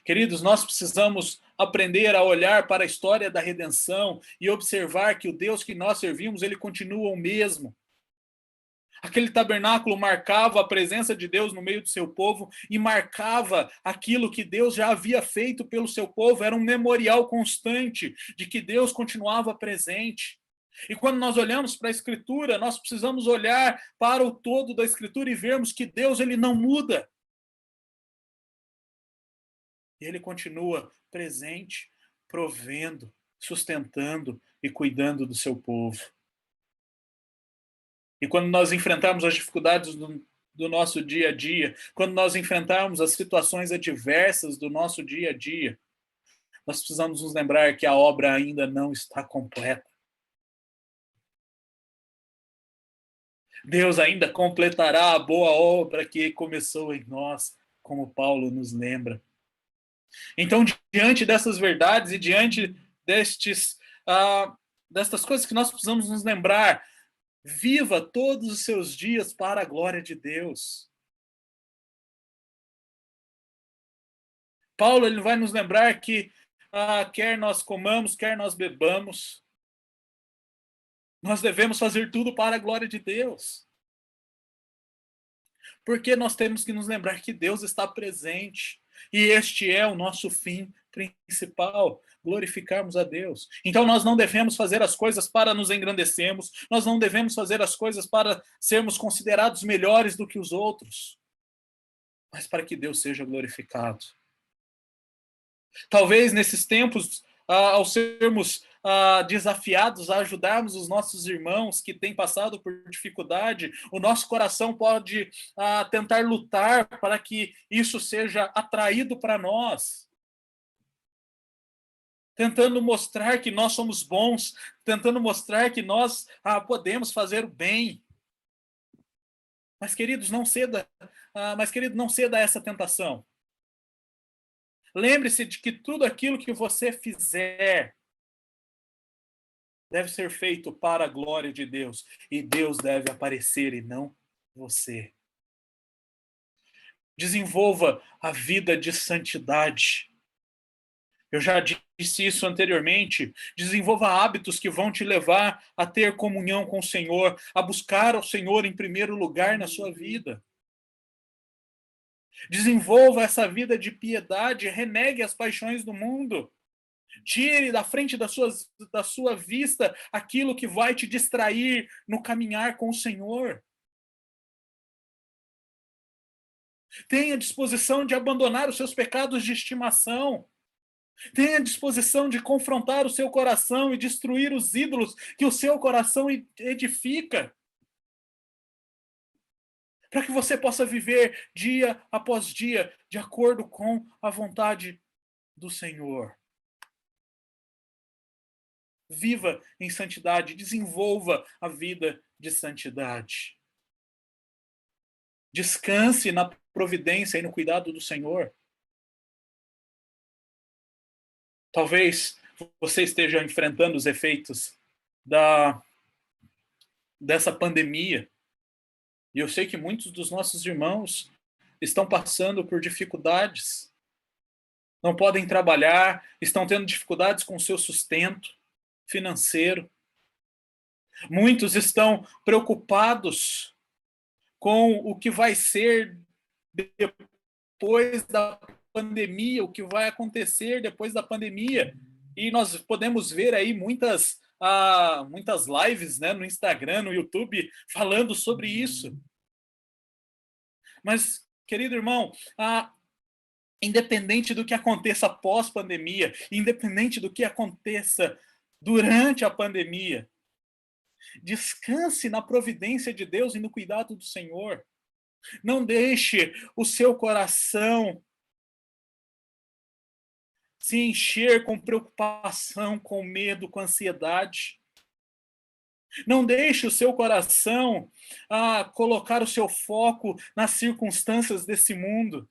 Speaker 2: Queridos, nós precisamos aprender a olhar para a história da redenção e observar que o Deus que nós servimos, ele continua o mesmo. Aquele tabernáculo marcava a presença de Deus no meio do seu povo e marcava aquilo que Deus já havia feito pelo seu povo. Era um memorial constante de que Deus continuava presente. E quando nós olhamos para a Escritura, nós precisamos olhar para o todo da Escritura e vermos que Deus ele não muda. Ele continua presente, provendo, sustentando e cuidando do seu povo. E quando nós enfrentarmos as dificuldades do nosso dia a dia, quando nós enfrentarmos as situações adversas do nosso dia a dia, nós precisamos nos lembrar que a obra ainda não está completa. Deus ainda completará a boa obra que começou em nós, como Paulo nos lembra. Então, diante dessas verdades e diante destas coisas que nós precisamos nos lembrar, viva todos os seus dias para a glória de Deus. Paulo ele vai nos lembrar que quer nós comamos, quer nós bebamos, nós devemos fazer tudo para a glória de Deus. Porque nós temos que nos lembrar que Deus está presente. E este é o nosso fim principal, glorificarmos a Deus. Então nós não devemos fazer as coisas para nos engrandecermos, nós não devemos fazer as coisas para sermos considerados melhores do que os outros, mas para que Deus seja glorificado. Talvez nesses tempos, ao sermos desafiados a ajudarmos os nossos irmãos que têm passado por dificuldade, o nosso coração pode tentar lutar para que isso seja atraído para nós. Tentando mostrar que nós somos bons, tentando mostrar que nós podemos fazer o bem. Mas, queridos, não ceda a essa tentação. Lembre-se de que tudo aquilo que você fizer deve ser feito para a glória de Deus. E Deus deve aparecer e não você. Desenvolva a vida de santidade. Eu já disse isso anteriormente. Desenvolva hábitos que vão te levar a ter comunhão com o Senhor, a buscar ao Senhor em primeiro lugar na sua vida. Desenvolva essa vida de piedade, renegue as paixões do mundo. Tire da frente da sua vista aquilo que vai te distrair no caminhar com o Senhor. Tenha disposição de abandonar os seus pecados de estimação. Tenha disposição de confrontar o seu coração e destruir os ídolos que o seu coração edifica. Para que você possa viver dia após dia de acordo com a vontade do Senhor. Viva em santidade, desenvolva a vida de santidade. Descanse na providência e no cuidado do Senhor. Talvez você esteja enfrentando os efeitos dessa pandemia. E eu sei que muitos dos nossos irmãos estão passando por dificuldades. Não podem trabalhar, estão tendo dificuldades com o seu sustento financeiro. Muitos estão preocupados com o que vai ser depois da pandemia, o que vai acontecer depois da pandemia. E nós podemos ver aí muitas lives, né, no Instagram, no YouTube, falando sobre isso. Mas, querido irmão, independente do que aconteça pós-pandemia, independente do que aconteça durante a pandemia, descanse na providência de Deus e no cuidado do Senhor. Não deixe o seu coração se encher com preocupação, com medo, com ansiedade. Não deixe o seu coração colocar o seu foco nas circunstâncias desse mundo.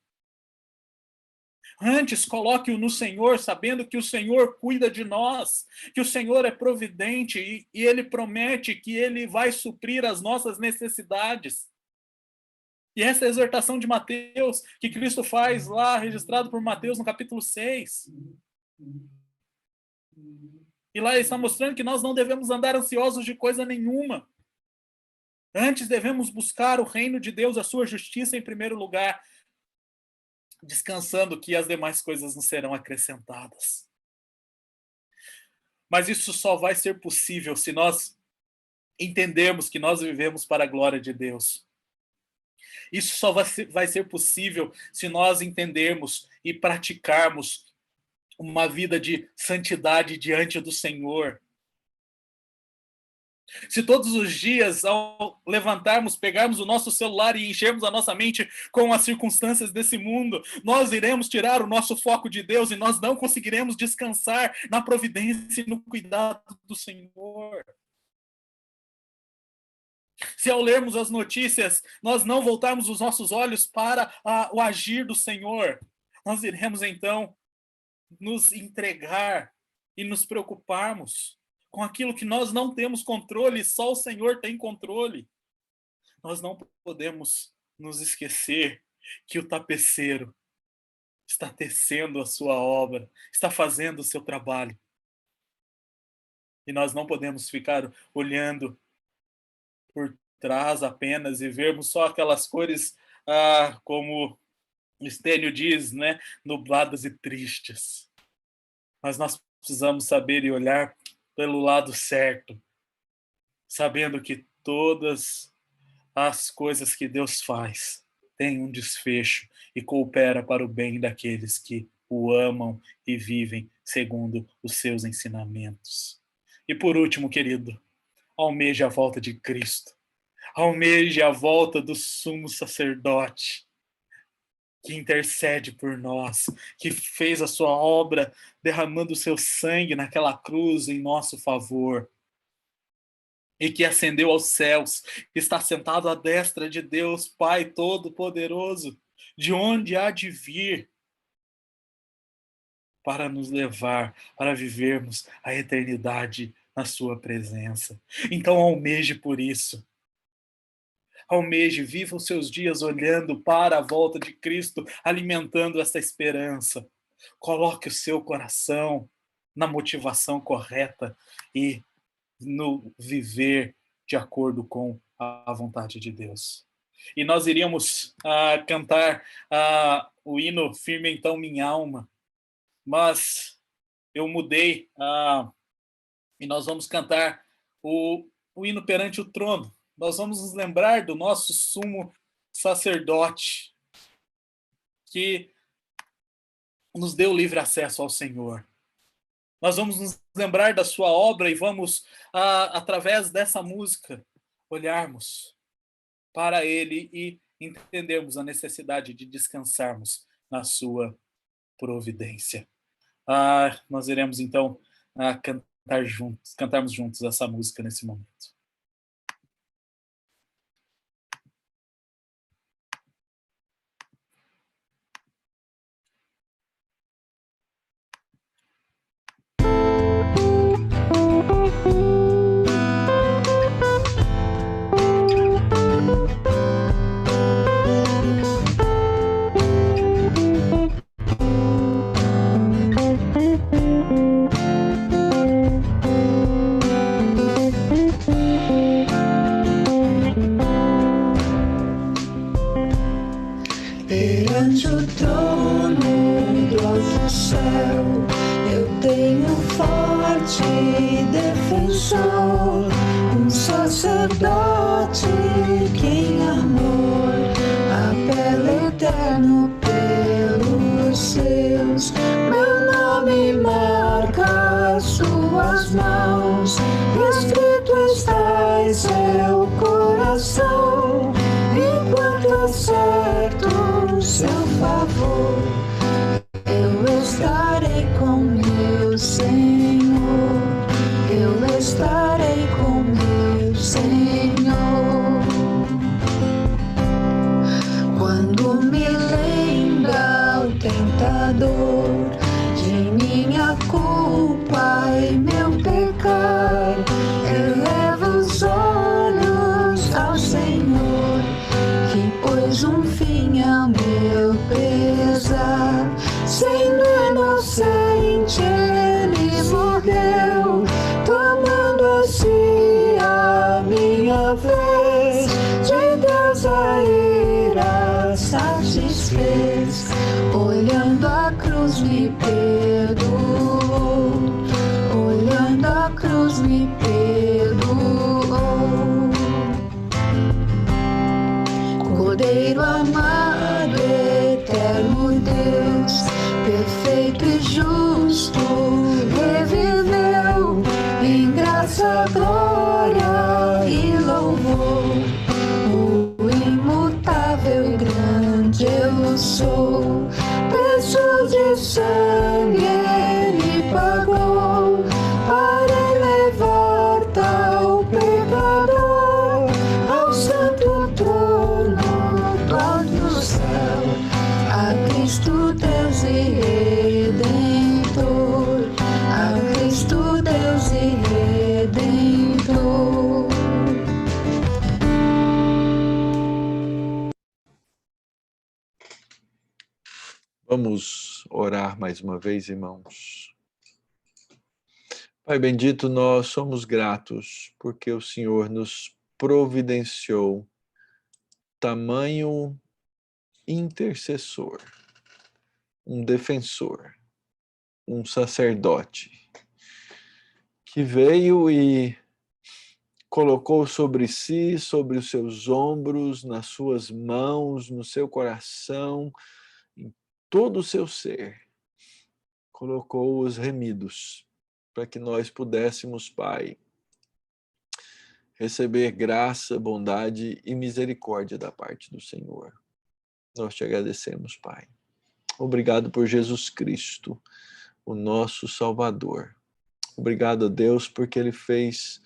Speaker 2: Antes, coloque-o no Senhor, sabendo que o Senhor cuida de nós, que o Senhor é providente e Ele promete que Ele vai suprir as nossas necessidades. E essa é a exortação de Mateus, que Cristo faz lá, registrado por Mateus no capítulo 6. E lá ele está mostrando que nós não devemos andar ansiosos de coisa nenhuma. Antes devemos buscar o reino de Deus, a sua justiça em primeiro lugar, descansando que as demais coisas nos serão acrescentadas. Mas isso só vai ser possível se nós entendermos que nós vivemos para a glória de Deus. Isso só vai ser possível se nós entendermos e praticarmos uma vida de santidade diante do Senhor. Se todos os dias, ao levantarmos, pegarmos o nosso celular e enchermos a nossa mente com as circunstâncias desse mundo, nós iremos tirar o nosso foco de Deus e nós não conseguiremos descansar na providência e no cuidado do Senhor. Se ao lermos as notícias, nós não voltarmos os nossos olhos para o agir do Senhor, nós iremos então nos entregar e nos preocuparmos com aquilo que nós não temos controle, só o Senhor tem controle. Nós não podemos nos esquecer que o tapeceiro está tecendo a sua obra, está fazendo o seu trabalho. E nós não podemos ficar olhando por trás apenas e vermos só aquelas cores, como Estênio diz, né, nubladas e tristes. Mas nós precisamos saber e olhar pelo lado certo, sabendo que todas as coisas que Deus faz têm um desfecho e coopera para o bem daqueles que o amam e vivem segundo os seus ensinamentos. E por último, querido, almeje a volta de Cristo. Almeje a volta do sumo sacerdote, que intercede por nós, que fez a sua obra derramando o seu sangue naquela cruz em nosso favor, e que ascendeu aos céus, que está sentado à destra de Deus, Pai Todo-Poderoso, de onde há de vir para nos levar, para vivermos a eternidade na sua presença. Então almeje por isso. Almeje, viva os seus dias olhando para a volta de Cristo, alimentando essa esperança. Coloque o seu coração na motivação correta e no viver de acordo com a vontade de Deus. E nós iríamos cantar o hino Firme Então Minha Alma, mas eu mudei e nós vamos cantar o hino Perante o Trono. Nós vamos nos lembrar do nosso sumo sacerdote, que nos deu livre acesso ao Senhor. Nós vamos nos lembrar da sua obra e vamos, através dessa música, olharmos para ele e entendermos a necessidade de descansarmos na sua providência. Nós iremos, então, cantarmos juntos essa música nesse momento.
Speaker 3: ante o trono do alto céu, eu tenho um forte defensor, um sacerdote que em amor apela eterno pelos seus. Meu nome marca suas mãos, escrito está em seu coração, enquanto acerto seu favor, eu estarei com meu Senhor, eu estarei com meu Senhor. Quando me lembra o tentador de minha culpa e meu pecar, eleva os olhos ao Senhor, que pôs um fim ao meu pesar. Sendo inocente, ele morreu, tomando assim a minha vez. De Deus a ira satisfez, olhando a cruz me perdoou, olhando a cruz me perdoou. Cordeiro amado, eterno Deus, perfeito e justo, reviveu em graça, glória e louvor. O imutável e grande eu sou, preço de sangue ele pagou, para elevar tal pecador ao santo trono do alto céu, a Cristo Deus e Redentor, a Cristo Deus e Redentor.
Speaker 1: Vamos orar mais uma vez, irmãos. Pai bendito, nós somos gratos porque o Senhor nos providenciou tamanho intercessor, um defensor, um sacerdote, que veio e colocou sobre si, sobre os seus ombros, nas suas mãos, no seu coração, em todo o seu ser, colocou os remidos, para que nós pudéssemos, Pai, receber graça, bondade e misericórdia da parte do Senhor. Nós te agradecemos, Pai. Obrigado por Jesus Cristo, o nosso Salvador. Obrigado a Deus porque Ele fez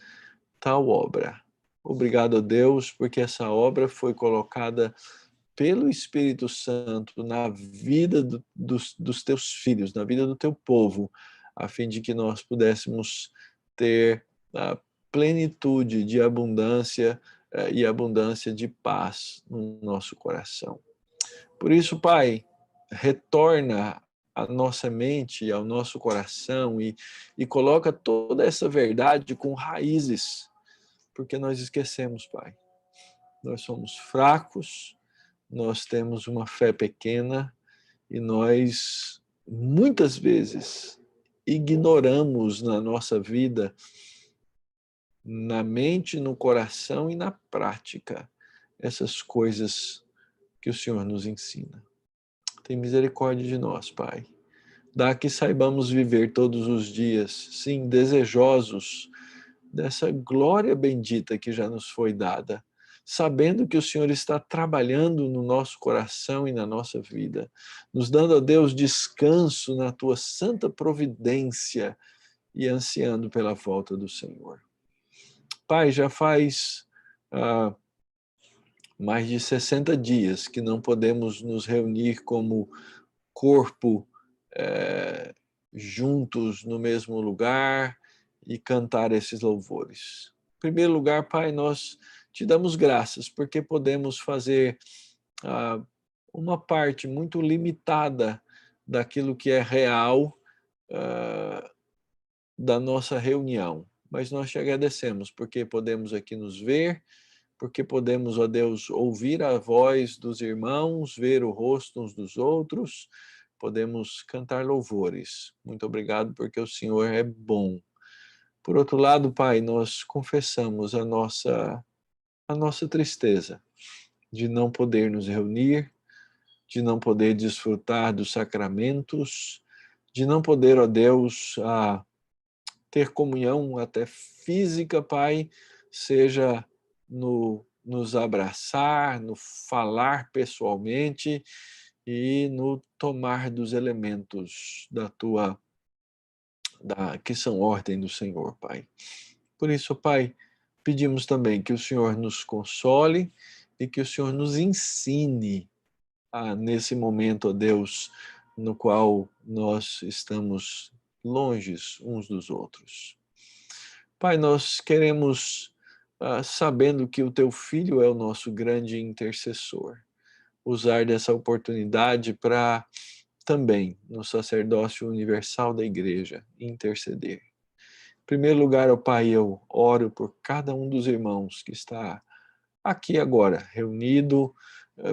Speaker 1: tal obra. Obrigado a Deus porque essa obra foi colocada pelo Espírito Santo na vida dos teus filhos, na vida do teu povo, a fim de que nós pudéssemos ter a plenitude de abundância e abundância de paz no nosso coração. Por isso, Pai, retorna a nossa mente, ao nosso coração e coloca toda essa verdade com raízes, porque nós esquecemos, Pai. Nós somos fracos, nós temos uma fé pequena e nós, muitas vezes, ignoramos na nossa vida, na mente, no coração e na prática, essas coisas que o Senhor nos ensina. Tem misericórdia de nós, Pai. Dá que saibamos viver todos os dias, sim, desejosos dessa glória bendita que já nos foi dada, sabendo que o Senhor está trabalhando no nosso coração e na nossa vida, nos dando a Deus descanso na tua santa providência e ansiando pela volta do Senhor. Pai, já faz mais de 60 dias que não podemos nos reunir como corpo juntos no mesmo lugar e cantar esses louvores. Em primeiro lugar, Pai, nós te damos graças porque podemos fazer uma parte muito limitada daquilo que é real da nossa reunião. Mas nós te agradecemos porque podemos aqui nos ver, porque podemos, ó Deus, ouvir a voz dos irmãos, ver o rosto uns dos outros, podemos cantar louvores. Muito obrigado, porque o Senhor é bom. Por outro lado, Pai, nós confessamos a nossa tristeza de não poder nos reunir, de não poder desfrutar dos sacramentos, de não poder, ó Deus, ter comunhão até física, Pai, seja no nos abraçar, no falar pessoalmente e no tomar dos elementos que são ordem do Senhor, Pai. Por isso, Pai, pedimos também que o Senhor nos console e que o Senhor nos ensine nesse momento, ó Deus, no qual nós estamos longes uns dos outros. Pai, nós queremos, sabendo que o Teu Filho é o nosso grande intercessor, usar dessa oportunidade para também, no sacerdócio universal da Igreja, interceder. Em primeiro lugar, ó Pai, eu oro por cada um dos irmãos que está aqui agora, reunido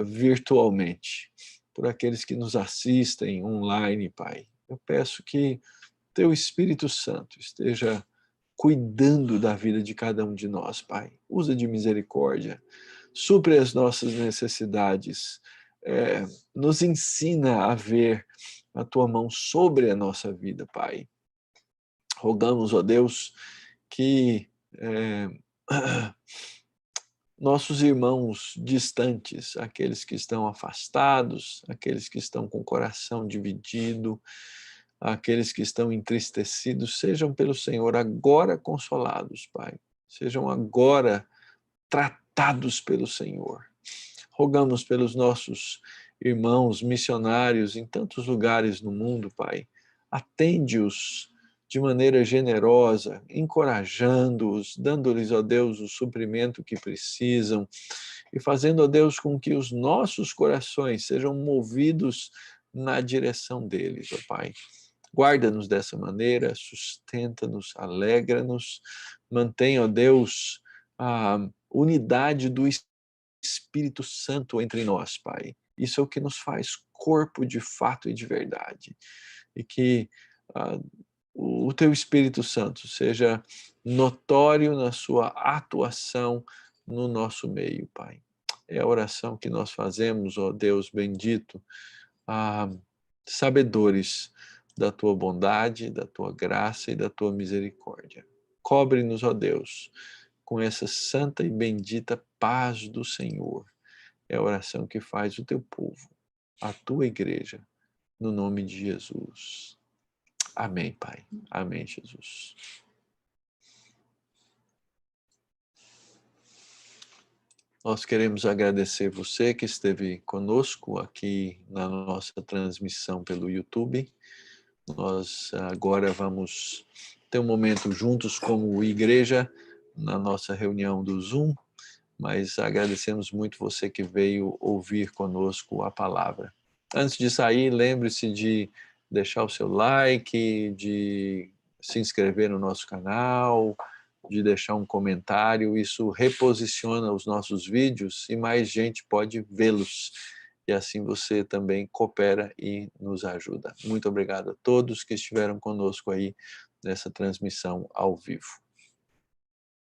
Speaker 1: virtualmente, por aqueles que nos assistem online, Pai. Eu peço que Teu Espírito Santo esteja cuidando da vida de cada um de nós, Pai. Usa de misericórdia, supre as nossas necessidades, nos ensina a ver a Tua mão sobre a nossa vida, Pai. Rogamos, ó Deus, que nossos irmãos distantes, aqueles que estão afastados, aqueles que estão com o coração dividido, aqueles que estão entristecidos, sejam pelo Senhor agora consolados, Pai. Sejam agora tratados pelo Senhor. Rogamos pelos nossos irmãos missionários em tantos lugares no mundo, Pai. Atende-os de maneira generosa, encorajando-os, dando-lhes, ó Deus, o suprimento que precisam e fazendo, ó Deus, com que os nossos corações sejam movidos na direção deles, ó Pai. Guarda-nos dessa maneira, sustenta-nos, alegra-nos, mantém, ó Deus, a unidade do Espírito Santo entre nós, Pai. Isso é o que nos faz corpo de fato e de verdade. E que o Teu Espírito Santo seja notório na sua atuação no nosso meio, Pai. É a oração que nós fazemos, ó Deus bendito, sabedores da Tua bondade, da Tua graça e da Tua misericórdia. Cobre-nos, ó Deus, com essa santa e bendita paz do Senhor. É a oração que faz o Teu povo, a Tua igreja, no nome de Jesus. Amém, Pai. Amém, Jesus. Nós queremos agradecer você que esteve conosco aqui na nossa transmissão pelo YouTube. Nós agora vamos ter um momento juntos como igreja na nossa reunião do Zoom, mas agradecemos muito você que veio ouvir conosco a palavra. Antes de sair, lembre-se de deixar o seu like, de se inscrever no nosso canal, de deixar um comentário. Isso reposiciona os nossos vídeos e mais gente pode vê-los. E assim você também coopera e nos ajuda. Muito obrigado a todos que estiveram conosco aí nessa transmissão ao vivo.